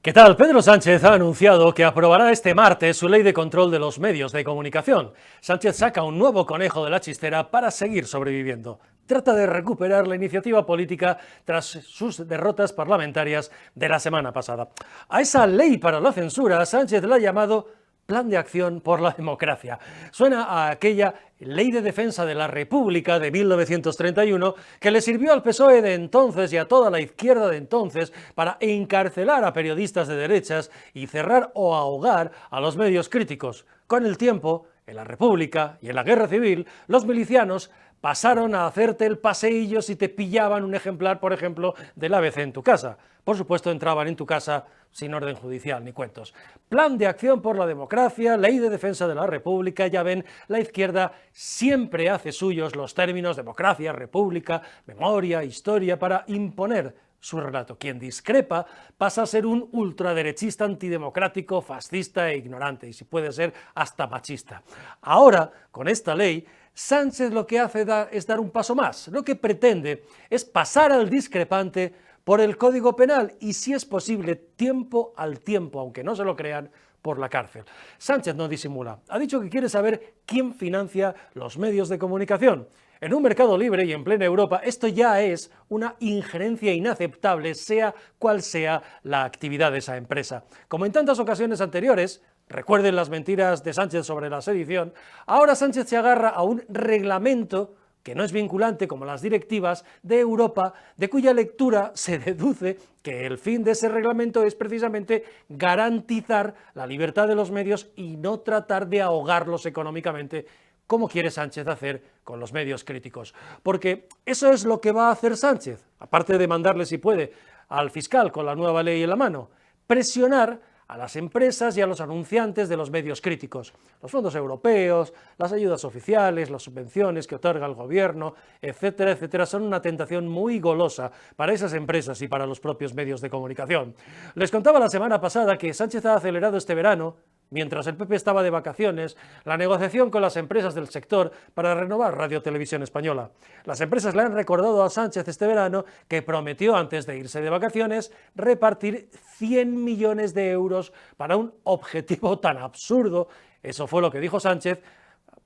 ¿Qué tal? Pedro Sánchez ha anunciado que aprobará este martes su ley de control de los medios de comunicación. Sánchez saca un nuevo conejo de la chistera para seguir sobreviviendo. Trata de recuperar la iniciativa política tras sus derrotas parlamentarias de la semana pasada. A esa ley para la censura, Sánchez la ha llamado Plan de Acción por la Democracia. Suena a aquella Ley de Defensa de la República de 1931 que le sirvió al PSOE de entonces y a toda la izquierda de entonces para encarcelar a periodistas de derechas y cerrar o ahogar a los medios críticos. Con el tiempo, en la República y en la Guerra Civil, los milicianos pasaron a hacerte el paseillo si te pillaban un ejemplar, por ejemplo, del ABC en tu casa. Por supuesto, entraban en tu casa sin orden judicial ni cuentos. Plan de acción por la democracia, ley de defensa de la república, ya ven, la izquierda siempre hace suyos los términos democracia, república, memoria, historia, para imponer su relato. Quien discrepa pasa a ser un ultraderechista antidemocrático, fascista e ignorante, y si puede ser hasta machista. Ahora, con esta ley, Sánchez lo que hace es dar un paso más. Lo que pretende es pasar al discrepante por el Código Penal y, si es posible, tiempo al tiempo, aunque no se lo crean, por la cárcel. Sánchez no disimula. Ha dicho que quiere saber quién financia los medios de comunicación. En un mercado libre y en plena Europa, esto ya es una injerencia inaceptable, sea cual sea la actividad de esa empresa. Como en tantas ocasiones anteriores, recuerden las mentiras de Sánchez sobre la sedición, ahora Sánchez se agarra a un reglamento que no es vinculante como las directivas de Europa, de cuya lectura se deduce que el fin de ese reglamento es precisamente garantizar la libertad de los medios y no tratar de ahogarlos económicamente, como quiere Sánchez hacer con los medios críticos. Porque eso es lo que va a hacer Sánchez, aparte de mandarle, si puede, al fiscal con la nueva ley en la mano, presionar a las empresas y a los anunciantes de los medios críticos. Los fondos europeos, las ayudas oficiales, las subvenciones que otorga el gobierno, etcétera, etcétera, son una tentación muy golosa para esas empresas y para los propios medios de comunicación. Les contaba la semana pasada que Sánchez ha acelerado este verano, mientras el PP estaba de vacaciones, la negociación con las empresas del sector para renovar Radio Televisión Española. Las empresas le han recordado a Sánchez este verano que prometió, antes de irse de vacaciones, repartir 100 millones de euros para un objetivo tan absurdo, eso fue lo que dijo Sánchez,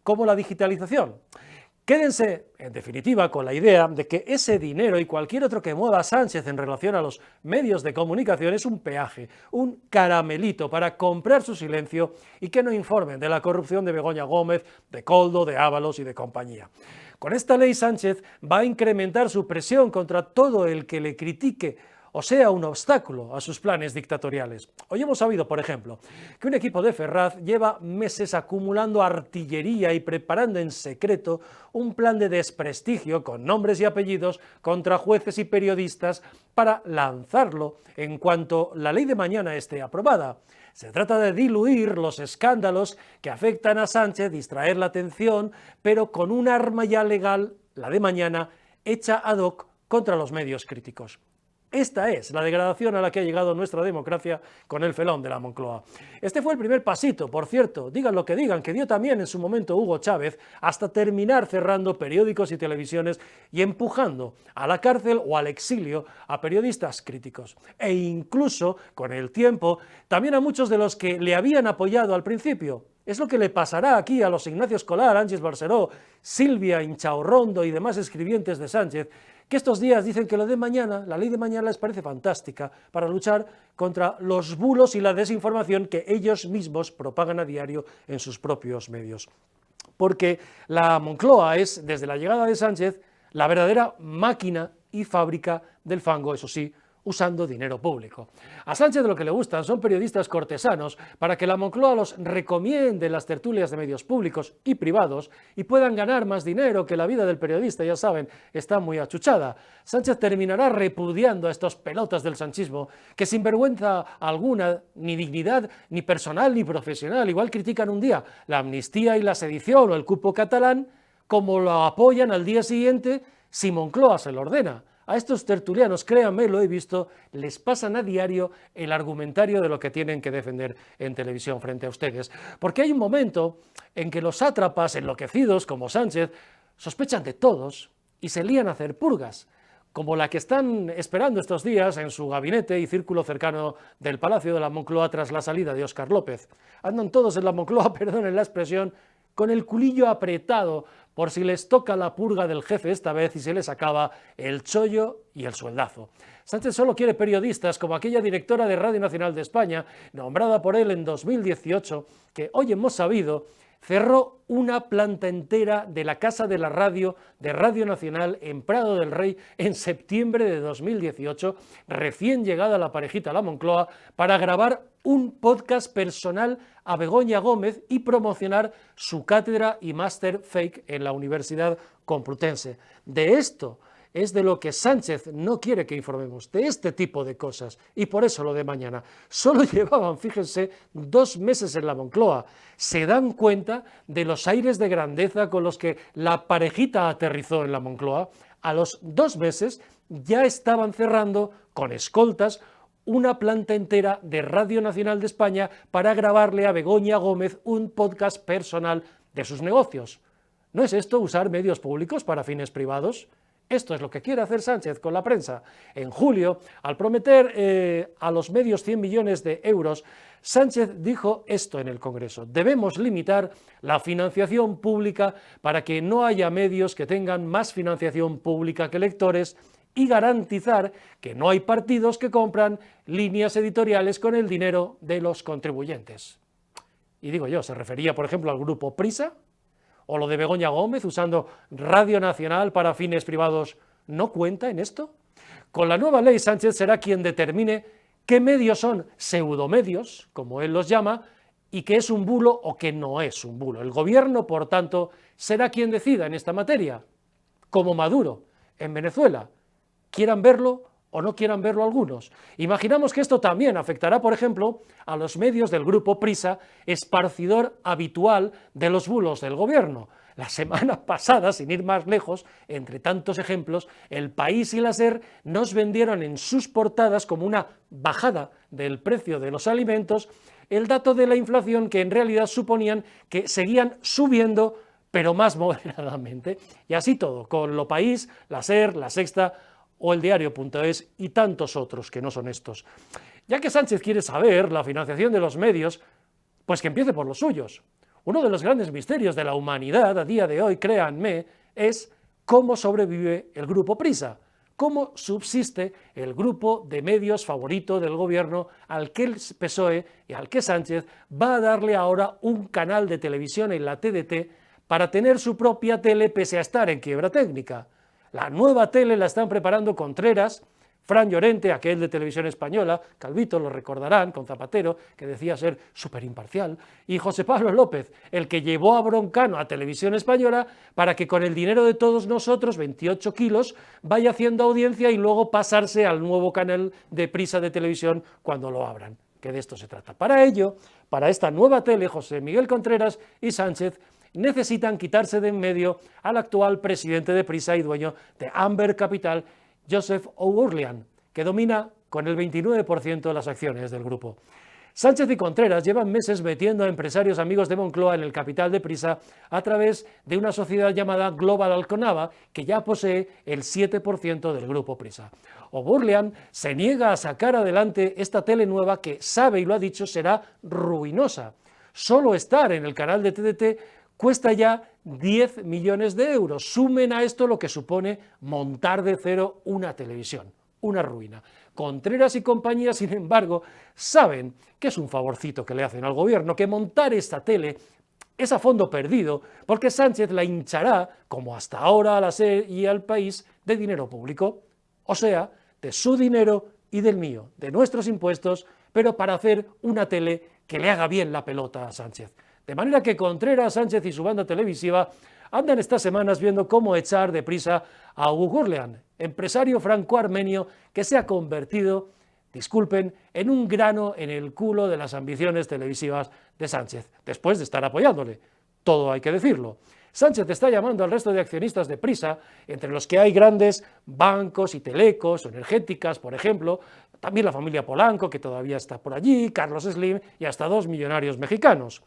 como la digitalización. Quédense, en definitiva, con la idea de que ese dinero y cualquier otro que mueva Sánchez en relación a los medios de comunicación es un peaje, un caramelito para comprar su silencio y que no informen de la corrupción de Begoña Gómez, de Koldo, de Ábalos y de compañía. Con esta ley Sánchez va a incrementar su presión contra todo el que le critique o sea un obstáculo a sus planes dictatoriales. Hoy hemos sabido, por ejemplo, que un equipo de Ferraz lleva meses acumulando artillería y preparando en secreto un plan de desprestigio con nombres y apellidos contra jueces y periodistas para lanzarlo en cuanto la ley de mañana esté aprobada. Se trata de diluir los escándalos que afectan a Sánchez, distraer la atención, pero con un arma ya legal, la de mañana, hecha ad hoc contra los medios críticos. Esta es la degradación a la que ha llegado nuestra democracia con el felón de la Moncloa. Este fue el primer pasito, por cierto, digan lo que digan, que dio también en su momento Hugo Chávez, hasta terminar cerrando periódicos y televisiones y empujando a la cárcel o al exilio a periodistas críticos. E incluso, con el tiempo, también a muchos de los que le habían apoyado al principio. Es lo que le pasará aquí a los Ignacio Escolar, Ángeles Barceló, Silvia Inchaurrondo y demás escribientes de Sánchez, que estos días dicen que lo de mañana, la ley de mañana les parece fantástica para luchar contra los bulos y la desinformación que ellos mismos propagan a diario en sus propios medios. Porque la Moncloa es, desde la llegada de Sánchez, la verdadera máquina y fábrica del fango, eso sí, usando dinero público. A Sánchez lo que le gustan son periodistas cortesanos para que la Moncloa los recomiende en las tertulias de medios públicos y privados y puedan ganar más dinero, que la vida del periodista, ya saben, está muy achuchada. Sánchez terminará repudiando a estos pelotas del sanchismo que sin vergüenza alguna, ni dignidad ni personal ni profesional, igual critican un día la amnistía y la sedición o el cupo catalán, como lo apoyan al día siguiente si Moncloa se lo ordena. A estos tertulianos, créanme, lo he visto, les pasan a diario el argumentario de lo que tienen que defender en televisión frente a ustedes. Porque hay un momento en que los sátrapas enloquecidos, como Sánchez, sospechan de todos y se lían a hacer purgas. como la que están esperando estos días en su gabinete y círculo cercano del Palacio de la Moncloa tras la salida de Óscar López. Andan todos en la Moncloa, perdonen la expresión, con el culillo apretado por si les toca la purga del jefe esta vez y se les acaba el chollo y el sueldazo. Sánchez solo quiere periodistas como aquella directora de Radio Nacional de España, nombrada por él en 2018, que hoy hemos sabido cerró una planta entera de la Casa de la Radio de Radio Nacional en Prado del Rey en septiembre de 2018, recién llegada la parejita a la Moncloa, para grabar un podcast personal a Begoña Gómez y promocionar su cátedra y máster fake en la Universidad Complutense. De esto es de lo que Sánchez no quiere que informemos, de este tipo de cosas, y por eso lo de mañana. Solo llevaban, fíjense, 2 meses en la Moncloa. Se dan cuenta de los aires de grandeza con los que la parejita aterrizó en la Moncloa. A los 2 meses ya estaban cerrando, con escoltas, una planta entera de Radio Nacional de España para grabarle a Begoña Gómez un podcast personal de sus negocios. ¿No es esto usar medios públicos para fines privados? Esto es lo que quiere hacer Sánchez con la prensa. En julio, al prometer a los medios 100 millones de euros, Sánchez dijo esto en el Congreso: debemos limitar la financiación pública para que no haya medios que tengan más financiación pública que lectores y garantizar que no hay partidos que compran líneas editoriales con el dinero de los contribuyentes. Y digo yo, ¿se refería, por ejemplo, al grupo Prisa? ¿O lo de Begoña Gómez usando Radio Nacional para fines privados no cuenta en esto? Con la nueva ley, Sánchez será quien determine qué medios son pseudomedios, como él los llama, y qué es un bulo o qué no es un bulo. El gobierno, por tanto, será quien decida en esta materia, como Maduro en Venezuela, quieran verlo o no quieran verlo algunos. Imaginamos que esto también afectará, por ejemplo, a los medios del grupo Prisa, esparcidor habitual de los bulos del gobierno. La semana pasada, sin ir más lejos, entre tantos ejemplos, El País y la SER nos vendieron en sus portadas como una bajada del precio de los alimentos el dato de la inflación que en realidad suponían que seguían subiendo, pero más moderadamente. Y así todo, con Lo País, la SER, La Sexta o el diario.es y tantos otros que no son estos. Ya que Sánchez quiere saber la financiación de los medios, pues que empiece por los suyos. Uno de los grandes misterios de la humanidad a día de hoy, créanme, es cómo sobrevive el grupo Prisa, cómo subsiste el grupo de medios favorito del gobierno al que el PSOE y al que Sánchez va a darle ahora un canal de televisión en la TDT para tener su propia tele pese a estar en quiebra técnica. La nueva tele la están preparando Contreras, Fran Llorente, aquel de Televisión Española, Calvito, lo recordarán, con Zapatero, que decía ser súper imparcial, y José Pablo López, el que llevó a Broncano a Televisión Española para que con el dinero de todos nosotros, 28 kilos, vaya haciendo audiencia y luego pasarse al nuevo canal de Prisa de televisión cuando lo abran, que de esto se trata. Para ello, para esta nueva tele, José Miguel Contreras y Sánchez necesitan quitarse de en medio al actual presidente de Prisa y dueño de Amber Capital, Joseph O'Gurlian, que domina con el 29% de las acciones del grupo. Sánchez y Contreras llevan meses metiendo a empresarios amigos de Moncloa en el capital de Prisa a través de una sociedad llamada Global Alconava, que ya posee el 7% del grupo Prisa. O'Gurlian se niega a sacar adelante esta tele nueva que sabe, y lo ha dicho, será ruinosa. Solo estar en el canal de TDT cuesta ya 10 millones de euros. Sumen a esto lo que supone montar de cero una televisión, una ruina. Contreras y compañía, sin embargo, saben que es un favorcito que le hacen al gobierno, que montar esta tele es a fondo perdido, porque Sánchez la hinchará, como hasta ahora a la SER y al País, de dinero público, o sea, de su dinero y del mío, de nuestros impuestos, pero para hacer una tele que le haga bien la pelota a Sánchez. De manera que Contreras, Sánchez y su banda televisiva andan estas semanas viendo cómo echar de Prisa a O'Gurlian, empresario franco-armenio que se ha convertido, disculpen, en un grano en el culo de las ambiciones televisivas de Sánchez, después de estar apoyándole. Todo hay que decirlo. Sánchez está llamando al resto de accionistas de Prisa, entre los que hay grandes bancos y telecos o energéticas, por ejemplo, también la familia Polanco, que todavía está por allí, Carlos Slim y hasta 2 millonarios mexicanos.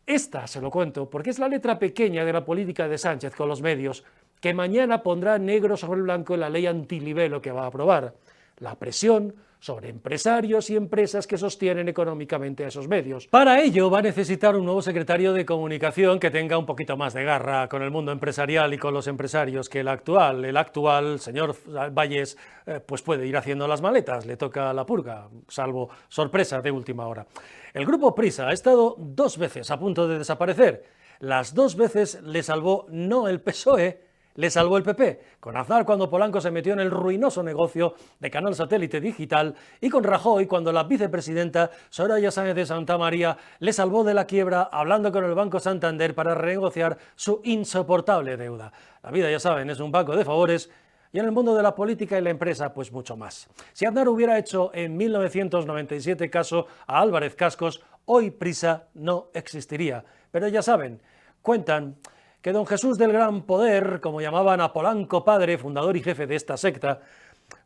Esta se lo cuento porque es la letra pequeña de la política de Sánchez con los medios, que mañana pondrá negro sobre blanco la ley antilibelo que va a aprobar. La presión sobre empresarios y empresas que sostienen económicamente a esos medios. Para ello va a necesitar un nuevo secretario de comunicación que tenga un poquito más de garra con el mundo empresarial y con los empresarios que el actual. El actual, señor Valles, pues puede ir haciendo las maletas, le toca la purga, salvo sorpresa de última hora. El grupo Prisa ha estado 2 veces a punto de desaparecer. Las 2 veces le salvó no el PSOE, le salvó el PP, con Aznar cuando Polanco se metió en el ruinoso negocio de Canal Satélite Digital y con Rajoy cuando la vicepresidenta Soraya Sáenz de Santamaría le salvó de la quiebra hablando con el Banco Santander para renegociar su insoportable deuda. La vida, ya saben, es un banco de favores y en el mundo de la política y la empresa, pues mucho más. Si Aznar hubiera hecho en 1997 caso a Álvarez Cascos, hoy Prisa no existiría. Pero ya saben, cuentan que don Jesús del Gran Poder, como llamaban a Polanco padre, fundador y jefe de esta secta,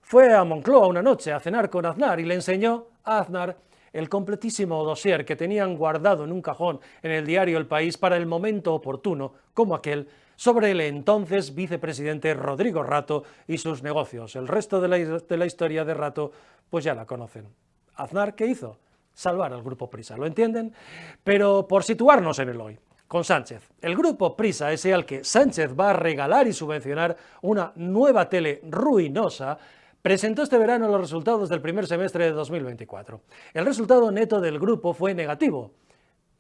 fue a Moncloa una noche a cenar con Aznar y le enseñó a Aznar el completísimo dossier que tenían guardado en un cajón en el diario El País para el momento oportuno, como aquel, sobre el entonces vicepresidente Rodrigo Rato y sus negocios. El resto de la historia de Rato, pues ya la conocen. ¿Aznar qué hizo? Salvar al grupo Prisa, ¿lo entienden? Pero por situarnos en el hoy. Con Sánchez. El grupo Prisa, ese al que Sánchez va a regalar y subvencionar una nueva tele ruinosa, presentó este verano los resultados del primer semestre de 2024. El resultado neto del grupo fue negativo.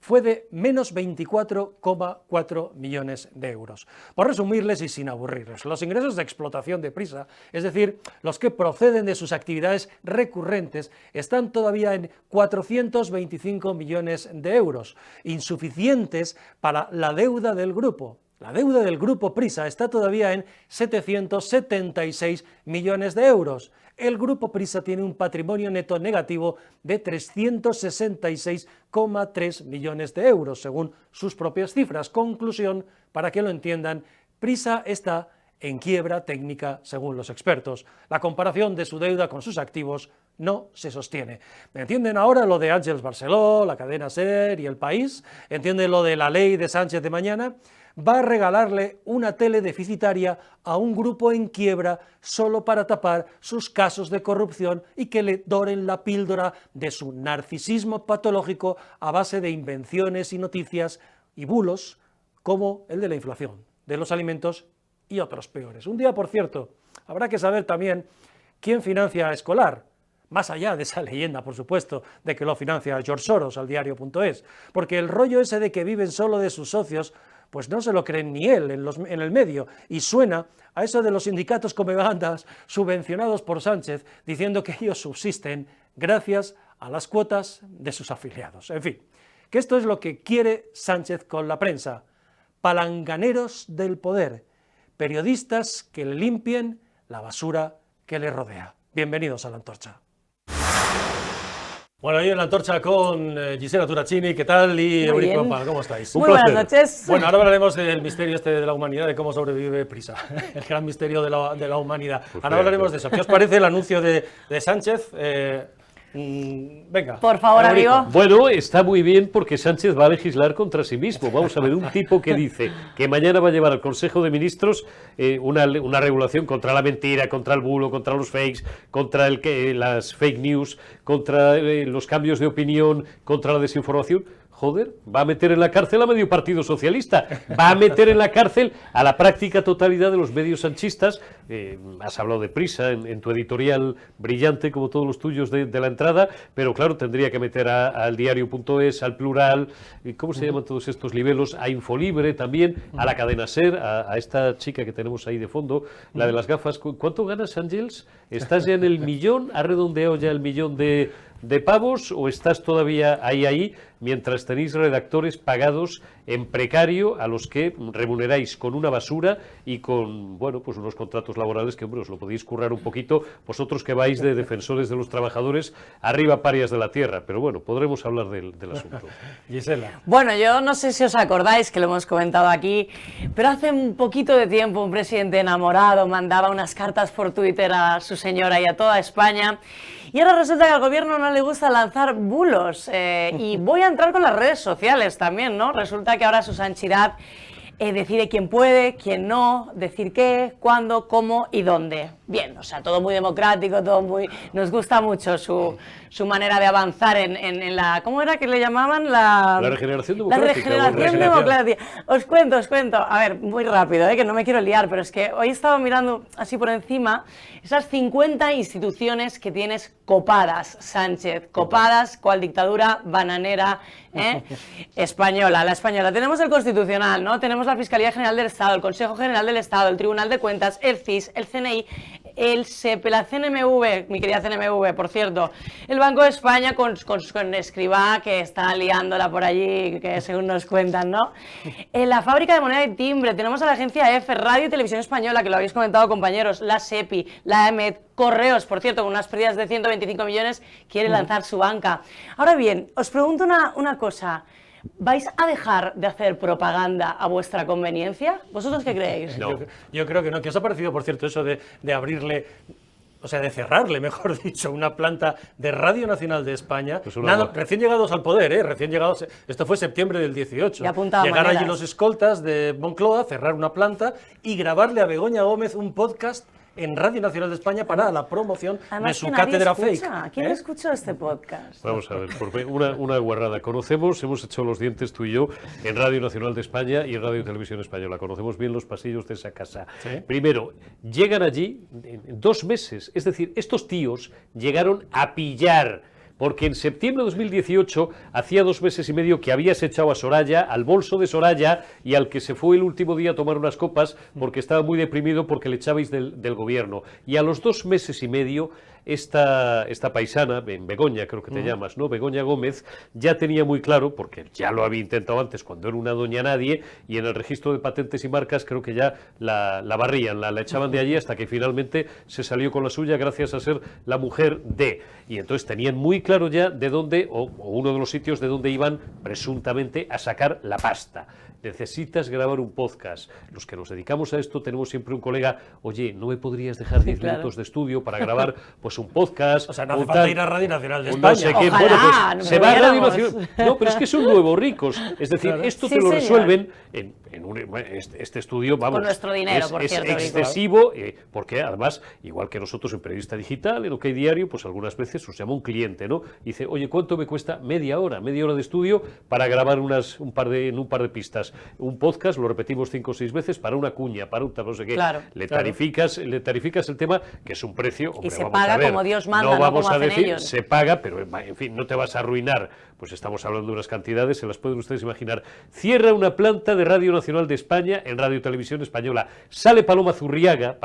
Fue de menos 24,4 millones de euros. Por resumirles y sin aburrirles, los ingresos de explotación de Prisa, es decir, los que proceden de sus actividades recurrentes, están todavía en 425 millones de euros, insuficientes para la deuda del grupo. La deuda del grupo Prisa está todavía en 776 millones de euros. El grupo Prisa tiene un patrimonio neto negativo de 366,3 millones de euros, según sus propias cifras. Conclusión, para que lo entiendan, Prisa está en quiebra técnica según los expertos. La comparación de su deuda con sus activos no se sostiene. ¿Me entienden ahora lo de Àngels Barceló, la cadena SER y El País? ¿Entienden lo de la ley de Sánchez de mañana? Va a regalarle una tele deficitaria a un grupo en quiebra solo para tapar sus casos de corrupción y que le doren la píldora de su narcisismo patológico a base de invenciones y noticias y bulos como el de la inflación, de los alimentos y otros peores. Un día, por cierto, habrá que saber también quién financia a Escolar, más allá de esa leyenda, por supuesto, de que lo financia George Soros al diario.es, porque el rollo ese de que viven solo de sus socios, pues no se lo creen ni él en el medio, y suena a eso de los sindicatos comebandas subvencionados por Sánchez, diciendo que ellos subsisten gracias a las cuotas de sus afiliados. En fin, que esto es lo que quiere Sánchez con la prensa, palanganeros del poder, periodistas que le limpien la basura que le rodea. Bienvenidos a La Antorcha. Bueno, hoy en La Antorcha con Gisela Turacini, ¿qué tal? Y Eurico Pal, ¿cómo estáis? Muy buenas noches. Bueno, ahora hablaremos del misterio este de la humanidad, de cómo sobrevive Prisa, el gran misterio de la humanidad. Pues ahora hablaremos de eso. ¿Qué os parece el anuncio de Sánchez? Venga. Por favor, amigo. Bueno, está muy bien porque Sánchez va a legislar contra sí mismo. Vamos a ver, un tipo que dice que mañana va a llevar al Consejo de Ministros una regulación contra la mentira, contra el bulo, contra los fakes, contra las fake news, contra los cambios de opinión, contra la desinformación. Joder, va a meter en la cárcel a medio partido socialista, va a meter en la cárcel a la práctica totalidad de los medios sanchistas. Has hablado de Prisa en tu editorial brillante, como todos los tuyos de la entrada, pero claro, tendría que meter al diario.es, al Plural, ¿cómo se llaman todos estos libelos? A Infolibre también, a la cadena SER, a esta chica que tenemos ahí de fondo, la de las gafas. ¿Cuánto ganas, Àngels? ¿Estás ya en el millón? ¿Has redondeado ya el millón de pavos o estás todavía ahí mientras tenéis redactores pagados en precario a los que remuneráis con una basura y con, bueno, pues unos contratos laborales que, hombre, os lo podéis currar un poquito vosotros que vais de defensores de los trabajadores arriba parias de la tierra, pero bueno, podremos hablar del asunto. Gisela. Bueno, yo no sé si os acordáis que lo hemos comentado aquí, pero hace un poquito de tiempo un presidente enamorado mandaba unas cartas por Twitter a su señora y a toda España. Y ahora resulta que al gobierno no le gusta lanzar bulos y voy a entrar con las redes sociales también, ¿no? Resulta que ahora su santidad decide quién puede, quién no, decir qué, cuándo, cómo y dónde. Bien, o sea, todo muy democrático, todo muy... Nos gusta mucho su manera de avanzar en la... ¿Cómo era que le llamaban? La regeneración democrática. La regeneración democrática. Os cuento. A ver, muy rápido, que no me quiero liar, pero es que hoy he estado mirando así por encima esas 50 instituciones que tienes copadas, Sánchez, copadas, cual dictadura bananera española, la española. Tenemos el Constitucional, ¿no? Tenemos la Fiscalía General del Estado, el Consejo General del Estado, el Tribunal de Cuentas, el CIS, el CNI, el SEPE, la CNMV, mi querida CNMV, por cierto, el Banco de España con Escrivá, que está liándola por allí, que según nos cuentan, ¿no? En la Fábrica de Moneda y Timbre, tenemos a la agencia EFE, Radio y Televisión Española, que lo habéis comentado, compañeros, la SEPI, la EMET, Correos, por cierto, con unas pérdidas de 125 millones, quiere lanzar su banca. Ahora bien, os pregunto una cosa. ¿Vais a dejar de hacer propaganda a vuestra conveniencia? ¿Vosotros qué creéis? No. Yo creo que no. ¿Qué os ha parecido, por cierto, eso de abrirle, o sea, de cerrarle, mejor dicho, una planta de Radio Nacional de España? Pues recién llegados al poder, recién llegados, esto fue septiembre del 18. Llegar allí los escoltas de Moncloa, cerrar una planta y grabarle a Begoña Gómez un podcast en Radio Nacional de España para la promoción de su cátedra fake. ¿Quién escuchó este podcast? Vamos a ver, una guarrada. Hemos echado los dientes tú y yo en Radio Nacional de España y en Radio y Televisión Española. Conocemos bien los pasillos de esa casa. ¿Sí? Primero, llegan allí en 2 meses. Es decir, estos tíos llegaron a pillar. Porque en septiembre de 2018, hacía 2 meses y medio que habías echado a Soraya, al bolso de Soraya, y al que se fue el último día a tomar unas copas porque estaba muy deprimido porque le echabais del gobierno. Y a los 2 meses y medio, esta paisana, Begoña creo que te llamas, ¿no? Begoña Gómez, ya tenía muy claro, porque ya lo había intentado antes cuando era una doña nadie, y en el registro de patentes y marcas creo que ya la barrían, la echaban de allí hasta que finalmente se salió con la suya gracias a ser la mujer de. Y entonces tenían muy claro ya de dónde, o uno de los sitios de donde iban presuntamente a sacar la pasta. Necesitas grabar un podcast. Los que nos dedicamos a esto tenemos siempre un colega, oye, ¿no me podrías dejar 10 minutos de estudio para grabar pues un podcast? O sea, no hace falta ir a Radio Nacional de España. No sé qué. Bueno, pues se va a Radio Nacional. No, pero es que son nuevos ricos. Es decir, esto te lo resuelven en este estudio, vamos. Con nuestro dinero, por cierto. Es excesivo, porque además, igual que nosotros en Periodista Digital, en OK Diario, pues algunas veces os llama un cliente, ¿no? Y dice, oye, ¿cuánto me cuesta? Media hora de estudio para grabar un par de pistas. Un podcast, lo repetimos 5 o 6 veces, para una cuña, para un no sé qué. Claro. Le tarificas el tema, que es un precio. Hombre, y se paga como Dios manda, no vamos como a decir, ellos. Se paga, pero en fin, no te vas a arruinar. Pues estamos hablando de unas cantidades, se las pueden ustedes imaginar. Cierra una planta de Radio Nacional de España en Radio Televisión Española. Sale Paloma Zurriaga.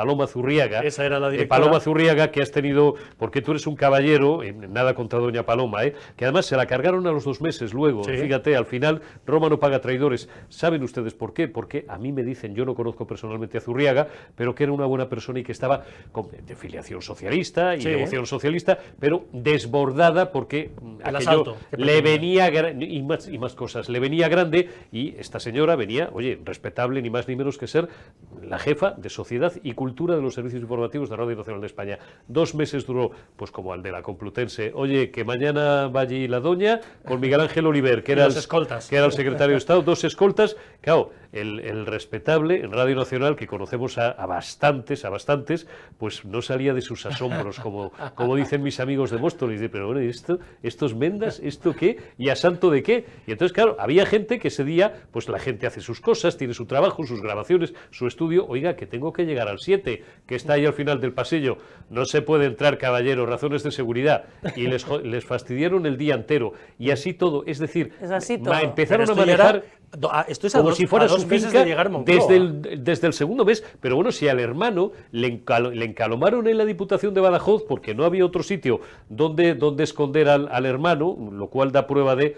Esa era la directora. Paloma Zurriaga, que has tenido, porque tú eres un caballero, nada contra doña Paloma, que además se la cargaron a los 2 meses luego. Sí. Fíjate, al final, Roma no paga traidores. ¿Saben ustedes por qué? Porque a mí me dicen, yo no conozco personalmente a Zurriaga, pero que era una buena persona y que estaba de filiación socialista y devoción socialista, pero desbordada porque aquello le venía, y más cosas, le venía grande, y esta señora venía, oye, respetable ni más ni menos que ser la jefa de Sociedad y Cultura de los Servicios Informativos de Radio Nacional de España. 2 meses duró, pues como al de la Complutense. Oye, que mañana va allí la doña con Miguel Ángel Oliver, que era el secretario de Estado, 2 escoltas. Claro, el respetable en Radio Nacional, que conocemos a bastantes, pues no salía de sus asombros, como dicen mis amigos de Móstoles, pero bueno, ¿estos mendas? ¿Esto qué? ¿Y a santo de qué? Y entonces, claro, había gente que ese día, pues la gente hace sus cosas, tiene su trabajo, sus grabaciones, su estudio. Oiga, que tengo que llegar al 7, que está ahí al final del pasillo. No se puede entrar, caballero, razones de seguridad. Y les fastidiaron el día entero. Y así todo. Es decir, empezaron a manejar esto es como si fuera su finca desde el segundo mes. Pero bueno, si al hermano le encalomaron en la Diputación de Badajoz porque no había otro sitio donde esconder al hermano, lo cual da prueba de...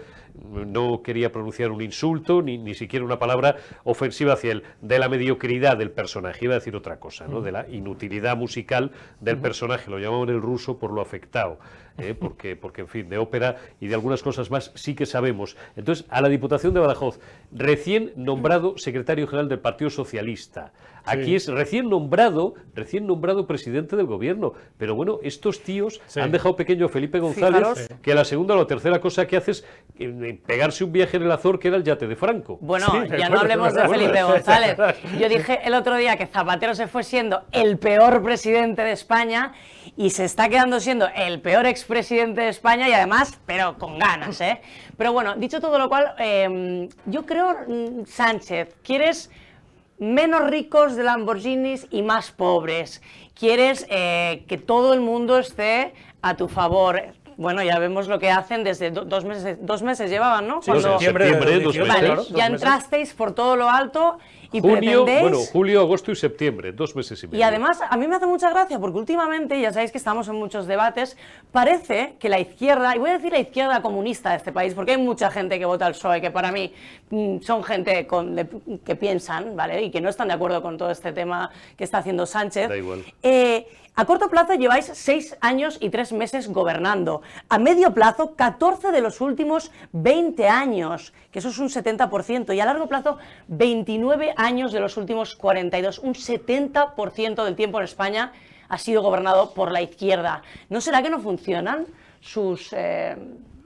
No quería pronunciar un insulto, ni siquiera una palabra ofensiva hacia él, de la mediocridad del personaje, iba a decir otra cosa, ¿no? De la inutilidad musical del personaje, lo llamaban el ruso por lo afectado, porque en fin, de ópera y de algunas cosas más sí que sabemos. Entonces, a la Diputación de Badajoz, recién nombrado secretario general del Partido Socialista, Aquí es recién nombrado presidente del gobierno. Pero bueno, estos tíos han dejado pequeño a Felipe González, que la segunda o la tercera cosa que hace es pegarse un viaje en el Azor, que era el yate de Franco. Bueno, ya no hablemos de Felipe González. Yo dije el otro día que Zapatero se fue siendo el peor presidente de España y se está quedando siendo el peor expresidente de España y además, pero con ganas, ¿eh? Pero bueno, dicho todo lo cual, yo creo, Sánchez, quieres menos ricos de Lamborghinis y más pobres. Quieres que todo el mundo esté a tu favor. Bueno, ya vemos lo que hacen desde 2 meses llevaban, ¿no? Sí, septiembre, 2 meses. Vale, ya entrasteis por todo lo alto y junio, pretendéis... bueno, julio, agosto y septiembre, 2 meses y medio. Y además, a mí me hace mucha gracia porque últimamente, ya sabéis que estamos en muchos debates, parece que la izquierda, y voy a decir la izquierda comunista de este país, porque hay mucha gente que vota al PSOE, que para mí son gente que piensan, ¿vale? Y que no están de acuerdo con todo este tema que está haciendo Sánchez. Da igual. A corto plazo lleváis 6 años y 3 meses gobernando. A medio plazo, 14 de los últimos 20 años, que eso es un 70%. Y a largo plazo, 29 años de los últimos 42. Un 70% del tiempo en España ha sido gobernado por la izquierda. ¿No será que no funcionan sus,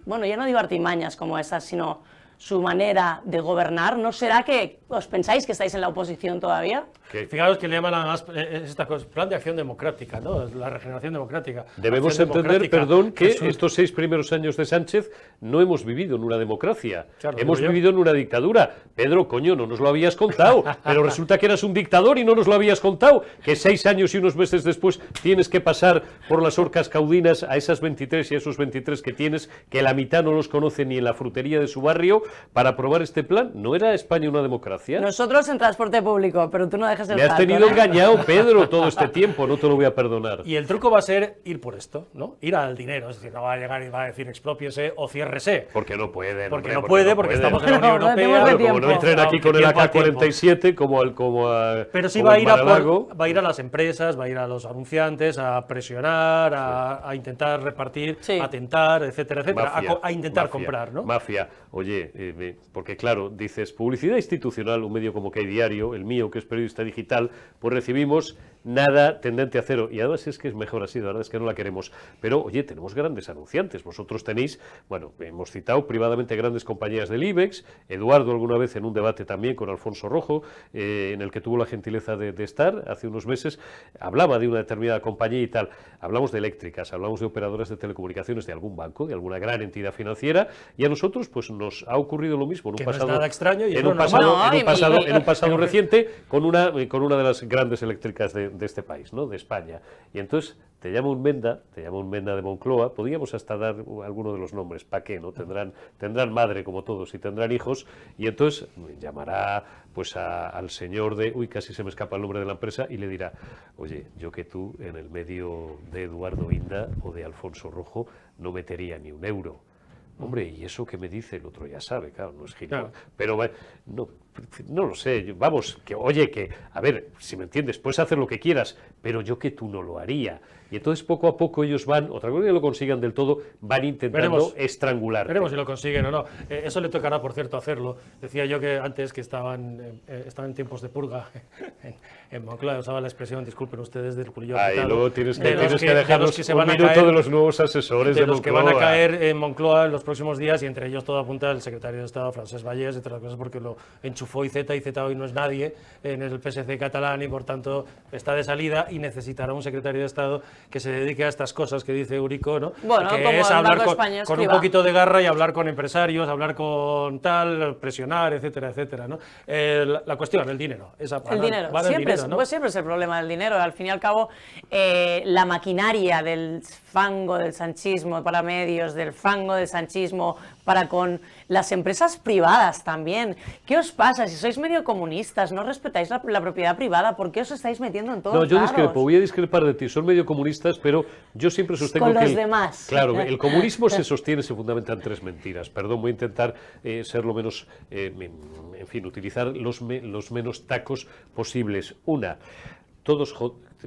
bueno, ya no digo artimañas como esas, sino su manera de gobernar? ¿No será que os pensáis que estáis en la oposición todavía? Fijaros que le llaman además esta cosa, plan de acción democrática, ¿no? La regeneración democrática. Debemos entender, perdón, que estos 6 primeros años de Sánchez no hemos vivido en una democracia, claro, hemos vivido en una dictadura. Pedro, coño, no nos lo habías contado, pero resulta que eras un dictador y no nos lo habías contado, que 6 años y unos meses después tienes que pasar por las orcas caudinas a esas 23 y a esos 23 que tienes, que la mitad no los conoce ni en la frutería de su barrio, para aprobar este plan. ¿No era España una democracia? Nosotros en transporte público, pero tú no dejas el Me has tenido engañado, Pedro, todo este tiempo, no te lo voy a perdonar. Y el truco va a ser ir por esto, ¿no? Ir al dinero, es decir, no va a llegar y va a decir expropiese o ciérrese. Porque no puede. Porque no puede, porque estamos en la Unión Europea. Pero como no entren aquí con el AK-47, pero sí va a ir a las empresas, va a ir a los anunciantes, a presionar, a intentar repartir, a tentar, etcétera, etcétera, a intentar comprar, ¿no? Mafia. Oye, porque claro, dices, publicidad institucional, un medio como que hay diario, el mío, que es periodista digital, pues recibimos nada tendente a cero. Y además es que es mejor así, la verdad es que no la queremos. Pero, oye, tenemos grandes anunciantes. Vosotros tenéis, bueno, hemos citado privadamente grandes compañías del IBEX, Eduardo alguna vez en un debate también con Alfonso Rojo, en el que tuvo la gentileza de estar hace unos meses, hablaba de una determinada compañía y tal. Hablamos de eléctricas, hablamos de operadoras de telecomunicaciones de algún banco, de alguna gran entidad financiera, y a nosotros pues nos ha ocurrido lo mismo en un pasado, no es nada extraño y en un pasado reciente con una de las grandes eléctricas de este país, ¿no? De España. Y entonces te llama un Menda de Moncloa, podríamos hasta dar alguno de los nombres, ¿para qué? ¿No? Tendrán madre como todos y tendrán hijos, y entonces llamará pues al señor de, casi se me escapa el nombre de la empresa, y le dirá, oye, yo que tú en el medio de Eduardo Inda o de Alfonso Rojo no metería ni un euro. Hombre, y eso que me dice el otro ya sabe, claro, no es gilipollas. Claro. Pero no lo sé, vamos, a ver, si me entiendes, puedes hacer lo que quieras, pero yo que tú no lo haría. Y entonces poco a poco ellos van, otra cosa que lo consigan del todo, van intentando estrangular. Veremos si lo consiguen o no. Eso le tocará, por cierto, hacerlo. Decía yo que antes que estaban en tiempos de purga en Moncloa, usaba la expresión, disculpen ustedes, del culillo. Y luego tienes que dejarnos un minuto de los nuevos asesores de los que van a caer en Moncloa en los próximos días, y entre ellos todo apunta el secretario de Estado, Francesc Vallès, entre otras cosas porque lo enchufó y Z hoy no es nadie en el PSC catalán y por tanto está de salida y necesitará un secretario de Estado que se dedique a estas cosas que dice Eurico, ¿no? Bueno, que como es hablar con un poquito de garra y hablar con empresarios, hablar con tal, presionar, etcétera, etcétera, ¿no? La cuestión, el dinero. El dinero, siempre es el problema del dinero. Al fin y al cabo, la maquinaria del fango del sanchismo para medios, del fango del sanchismo para con las empresas privadas también. ¿Qué os pasa? Si sois medio comunistas, no respetáis la propiedad privada, ¿por qué os estáis metiendo en todos lados? No, yo voy a discrepar de ti, son medio comunistas, pero yo siempre sostengo con que los demás. Claro, el comunismo se fundamenta en 3 mentiras. Perdón, voy a intentar ser lo menos, en fin, utilizar los menos tacos posibles. Una, todos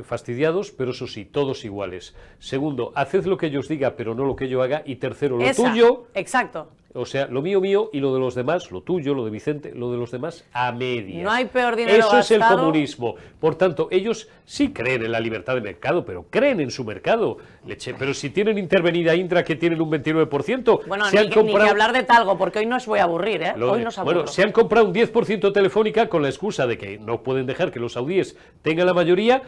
fastidiados, pero eso sí, todos iguales. Segundo, haced lo que yo os diga, pero no lo que yo haga. Y tercero, lo tuyo... Exacto. O sea, lo mío, mío, y lo de los demás, lo tuyo, lo de Vicente, lo de los demás, a medias. No hay peor dinero Eso es el gastado. comunismo. Por tanto, ellos sí creen en la libertad de mercado, pero creen en su mercado. Pero si tienen intervenida Indra, que tienen un 29%, Bueno, se han ni comprado... que hablar de Talgo, porque hoy no os voy a aburrir, ¿eh? Hoy no os aburro. Bueno, se han comprado un 10% Telefónica con la excusa de que no pueden dejar que los saudíes tengan la mayoría.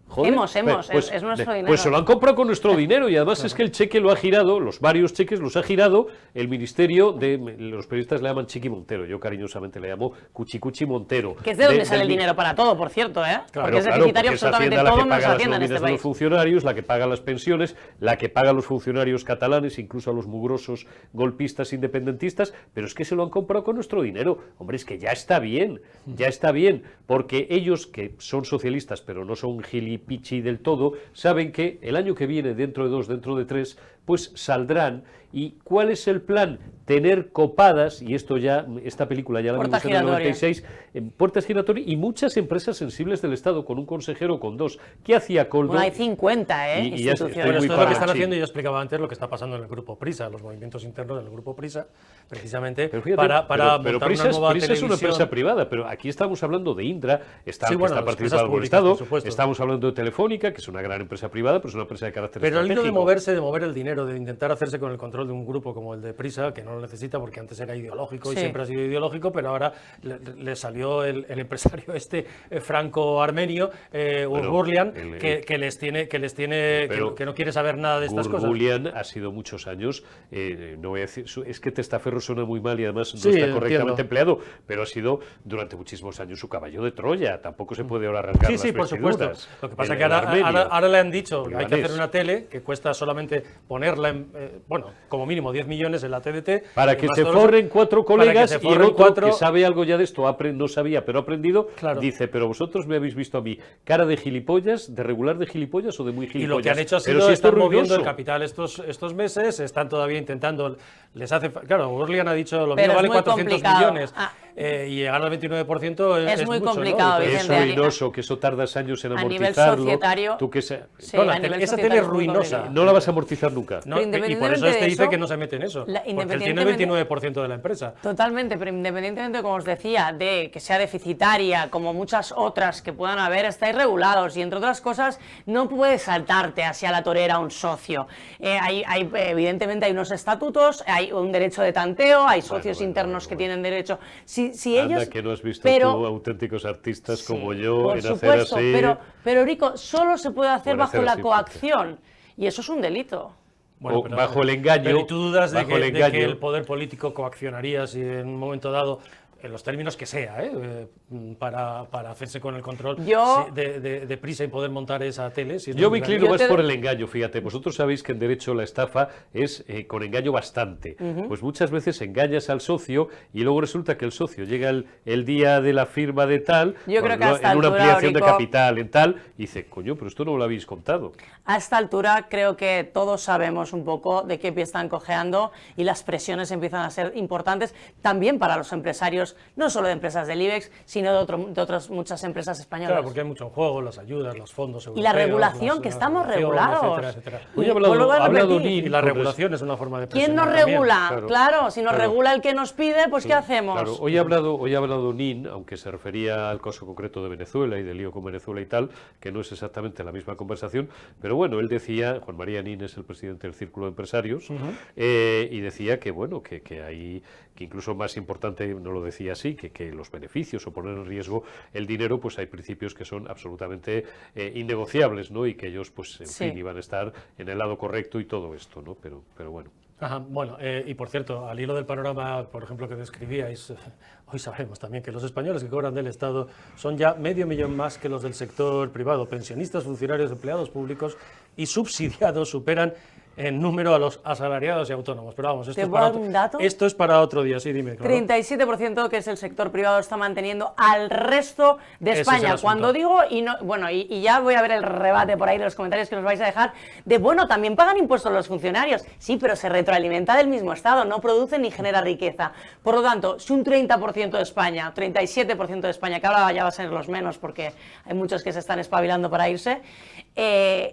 Joder, es nuestro dinero. Pues se lo han comprado con nuestro dinero y además es que el cheque lo ha girado, los varios cheques los ha girado el ministerio de, los periodistas le llaman Chiqui Montero, yo cariñosamente le llamo Cuchi Montero. Que es de donde sale el dinero para todo, por cierto, ¿eh? Porque es deficitario absolutamente todo menos la Hacienda en este de país. los funcionarios, la que paga las pensiones, la que paga a los funcionarios catalanes, incluso a los mugrosos golpistas independentistas, pero es que se lo han comprado con nuestro dinero. Hombre, es que ya está bien, porque ellos que son socialistas pero no son gilipichi del todo, saben que el año que viene, dentro de 2, dentro de 3, pues saldrán. ¿Y cuál es el plan? Tener copadas, y esto ya, esta película ya la vimos en el 96, puertas giratorias y muchas empresas sensibles del Estado, con un consejero o con 2. ¿Qué hacía Coldo? Bueno, hay 50, Y ya instituciones. Bueno, esto es lo que están haciendo, yo explicaba antes lo que está pasando en el Grupo Prisa, los movimientos internos del Grupo Prisa, precisamente Pero fíjate, para pero montar Prisa, una nueva Prisa es una televisión. empresa privada, pero aquí estamos hablando de Indra, que está las participada por el públicas, Estado, por supuesto. estamos hablando de Telefónica, que es una gran empresa privada, pero es una empresa de carácter Pero el hilo de estratégico. de mover el dinero, de intentar hacerse con el control de un grupo como el de Prisa, que no lo necesita porque antes era ideológico y Sí. siempre ha sido ideológico, pero ahora le salió el empresario franco-armenio, Gurlian, que les tiene, que no quiere saber nada de estas cosas. Gurlian ha sido muchos años, no voy a decir, es que testaferro suena muy mal y además no Sí, está correctamente entiendo. empleado, pero ha sido durante muchísimos años su caballo de Troya, tampoco se puede ahora arrancar las Sí, por supuesto. vestiduras. Lo que pasa es El que armenio. ahora le han dicho que hay libanés. que hacer una tele que cuesta solamente ponerla, bueno, como mínimo 10 millones en la TDT. Para y que más se todos los- forren 4 para que colegas se y el forren otro 4 que sabe algo ya de esto, no sabía, pero ha aprendido, Claro. dice, pero vosotros me habéis visto a mí cara de gilipollas, de regular de gilipollas o de muy Y gilipollas. lo que han hecho ha Pero sido si esto estar es moviendo el ruinoso. capital estos meses, están todavía intentando, claro, Gurlian ha dicho, lo Pero mío es vale muy 400 complicado. millones, y llegar al 29% Es muy mucho, complicado, ¿no? Es Vicente, ruinoso, que eso tardas años en a nivel amortizarlo. societario, Tú que Sí, No, a nivel esa societario tele es es muy ruinosa. complicado. no la vas a amortizar nunca. No, Pero y por eso independientemente de dice eso, que no se mete en eso, porque él tiene el independientemente- 29% de la empresa. Totalmente, pero independientemente, como os decía, de que sea deficitaria, como muchas otras que puedan haber, estáis regulados y, entre otras cosas, no puedes saltarte hacia la torera a un socio. Evidentemente hay unos estatutos, hay un derecho de tanteo, hay socios internos que tienen derecho. Si Anda, ellos, que no has visto pero- tú auténticos artistas Sí, como yo por en hacer supuesto, así. pero Rico, solo se puede hacer Por bajo hacer la así, coacción, y eso es un delito. O bajo el engaño, Pero ¿y tú dudas de bajo que, el de engaño. que el poder político coaccionaría si en un momento dado, en los términos que sea, para hacerse con el control Yo- de Prisa y poder montar esa tele? Si es Yo un me gran- inclino Yo más te- por el engaño, fíjate. Vosotros sabéis que en derecho la estafa es con engaño bastante. Pues muchas veces engañas al socio y luego resulta que el socio llega el día de la firma de tal, Yo creo que a esta en una altura, ampliación de Eurico, capital, en tal, y dice, coño, pero esto no me lo habéis contado. A esta altura creo que todos sabemos un poco de qué pie están cojeando y las presiones empiezan a ser importantes también para los empresarios, no solo de empresas del IBEX, sino de otras muchas empresas españolas. Claro, porque hay mucho en juego, las ayudas, los fondos europeos... Y la regulación, que estamos regulados. etcétera. Hoy Y ha hablado- vuelvo a ha hablado repetir. Nin Y la con regulación es una forma de ¿Quién presionar nos también. regula? Claro, si nos claro. regula el que nos pide, pues ¿qué hacemos? Claro, hoy ha hablado Nin, aunque se refería al caso concreto de Venezuela y del lío con Venezuela y tal, que no es exactamente la misma conversación, pero bueno, él decía, Juan María Nin es el presidente del Círculo de Empresarios, y decía que bueno, que hay, que incluso más importante, no lo decía así, que los beneficios o poner en riesgo el dinero, pues hay principios que son absolutamente innegociables, ¿no? Y que ellos, pues en Sí. fin, iban a estar en el lado correcto y todo esto, ¿no? Pero bueno. Ajá, bueno, y por cierto, al hilo del panorama, por ejemplo, que describíais, hoy sabemos también que los españoles que cobran del Estado son ya 500.000 más que los del sector privado. Pensionistas, funcionarios, empleados públicos y subsidiados superan en número a los asalariados y autónomos. Pero vamos, ¿Te puedo dar un dato? esto es para otro día, sí, dime. Claro. 37% que es el sector privado está manteniendo al resto de Ese es el España. asunto. Cuando digo, y ya voy a ver el rebate por ahí de los comentarios que nos vais a dejar, de bueno, también pagan impuestos los funcionarios. Sí, pero se retroalimenta del mismo Estado, no produce ni genera riqueza. Por lo tanto, si un 30% de España, 37% de España, que ahora ya va a ser los menos porque hay muchos que se están espabilando para irse,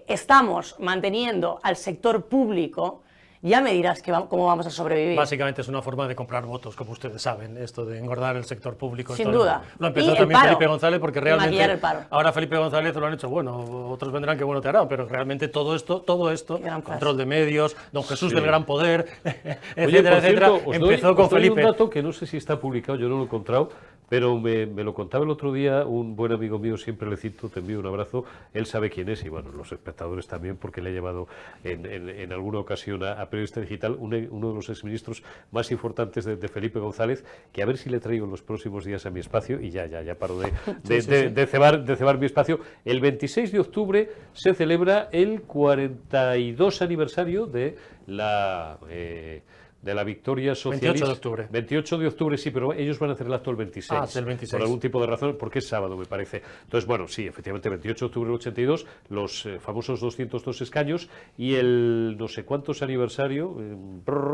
estamos manteniendo al sector público ya me dirás cómo vamos a sobrevivir. Básicamente es una forma de comprar votos, como ustedes saben, esto de engordar el sector público. Sin duda. Lo empezó Y también el paro. Felipe González, porque Y maquillar realmente el paro. ahora Felipe González lo han hecho bueno, otros vendrán que bueno te harán, pero realmente todo esto, Qué gran frase. control de medios, don Jesús del gran poder, Oye, etcétera, por etcétera, cierto, empezó con os doy Felipe. un dato que no sé si está publicado, yo no lo he encontrado, pero me lo contaba el otro día un buen amigo mío, siempre le cito, te envío un abrazo, él sabe quién es y bueno, los espectadores también, porque le he llevado en alguna ocasión a Periodista Digital, uno de los exministros más importantes de Felipe González, que a ver si le traigo en los próximos días a mi espacio, y ya paro de cebar mi espacio. El 26 de octubre se celebra el 42 aniversario de la victoria socialista. 28 de octubre. 28 de octubre, sí, pero ellos van a hacer el acto el 26. Ah, el 26. Por algún tipo de razón, porque es sábado, me parece. Entonces, bueno, sí, efectivamente, 28 de octubre del 82, los famosos 202 escaños y el no sé cuántos aniversario,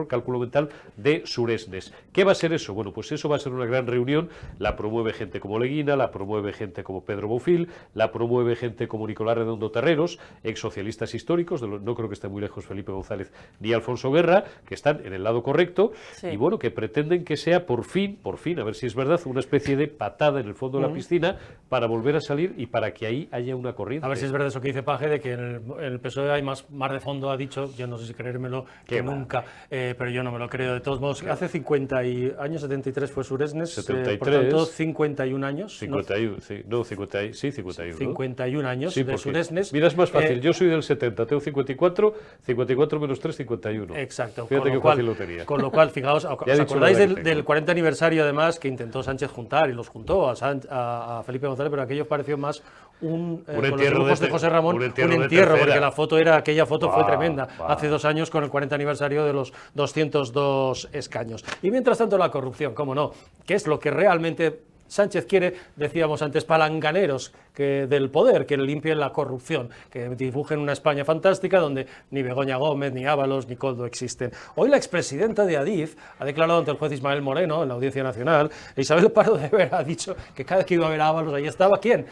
cálculo mental, de Suresnes. ¿Qué va a ser eso? Bueno, pues eso va a ser una gran reunión. La promueve gente como Leguina, la promueve gente como Pedro Bofill, la promueve gente como Nicolás Redondo Terreros, exsocialistas históricos, no creo que esté muy lejos Felipe González ni Alfonso Guerra, que están en el lado correcto, Sí. y bueno, que pretenden que sea por fin, a ver si es verdad, una especie de patada en el fondo de la piscina para volver a salir y para que ahí haya una corriente. A ver si es verdad eso que dice Paje, de que en el PSOE hay más de fondo, ha dicho, yo no sé si creérmelo, que nunca, pero yo no me lo creo. De todos modos, hace 50 años, 73 fue Suresnes, 73, por tanto 51 años. 51, ¿no? Sí, no, 50, sí, 51. 51 años Sí, de porque, Suresnes. mira, es más fácil, yo soy del 70, tengo 54 menos 3, 51. Exacto. Fíjate qué fácil lo tenía. Con lo cual, fijaos, ¿os Ya he dicho acordáis la verdad que del tengo. 40 aniversario además que intentó Sánchez juntar y los juntó a Felipe González, pero aquello pareció más con los entierro dibujos de de José Ramón, un un entierro de entierro, tercera. porque aquella foto fue tremenda, Buah. hace 2 años con el 40 aniversario de los 202 escaños. Y mientras tanto la corrupción, cómo no, que es lo que realmente Sánchez quiere, decíamos antes, palanganeros del poder, que limpien la corrupción, que dibujen una España fantástica donde ni Begoña Gómez, ni Ábalos, ni Koldo existen. Hoy la expresidenta de Adif ha declarado ante el juez Ismael Moreno en la Audiencia Nacional, e Isabel Pardo de Vera ha dicho que cada vez que iba a ver a Ábalos, ahí estaba, ¿quién?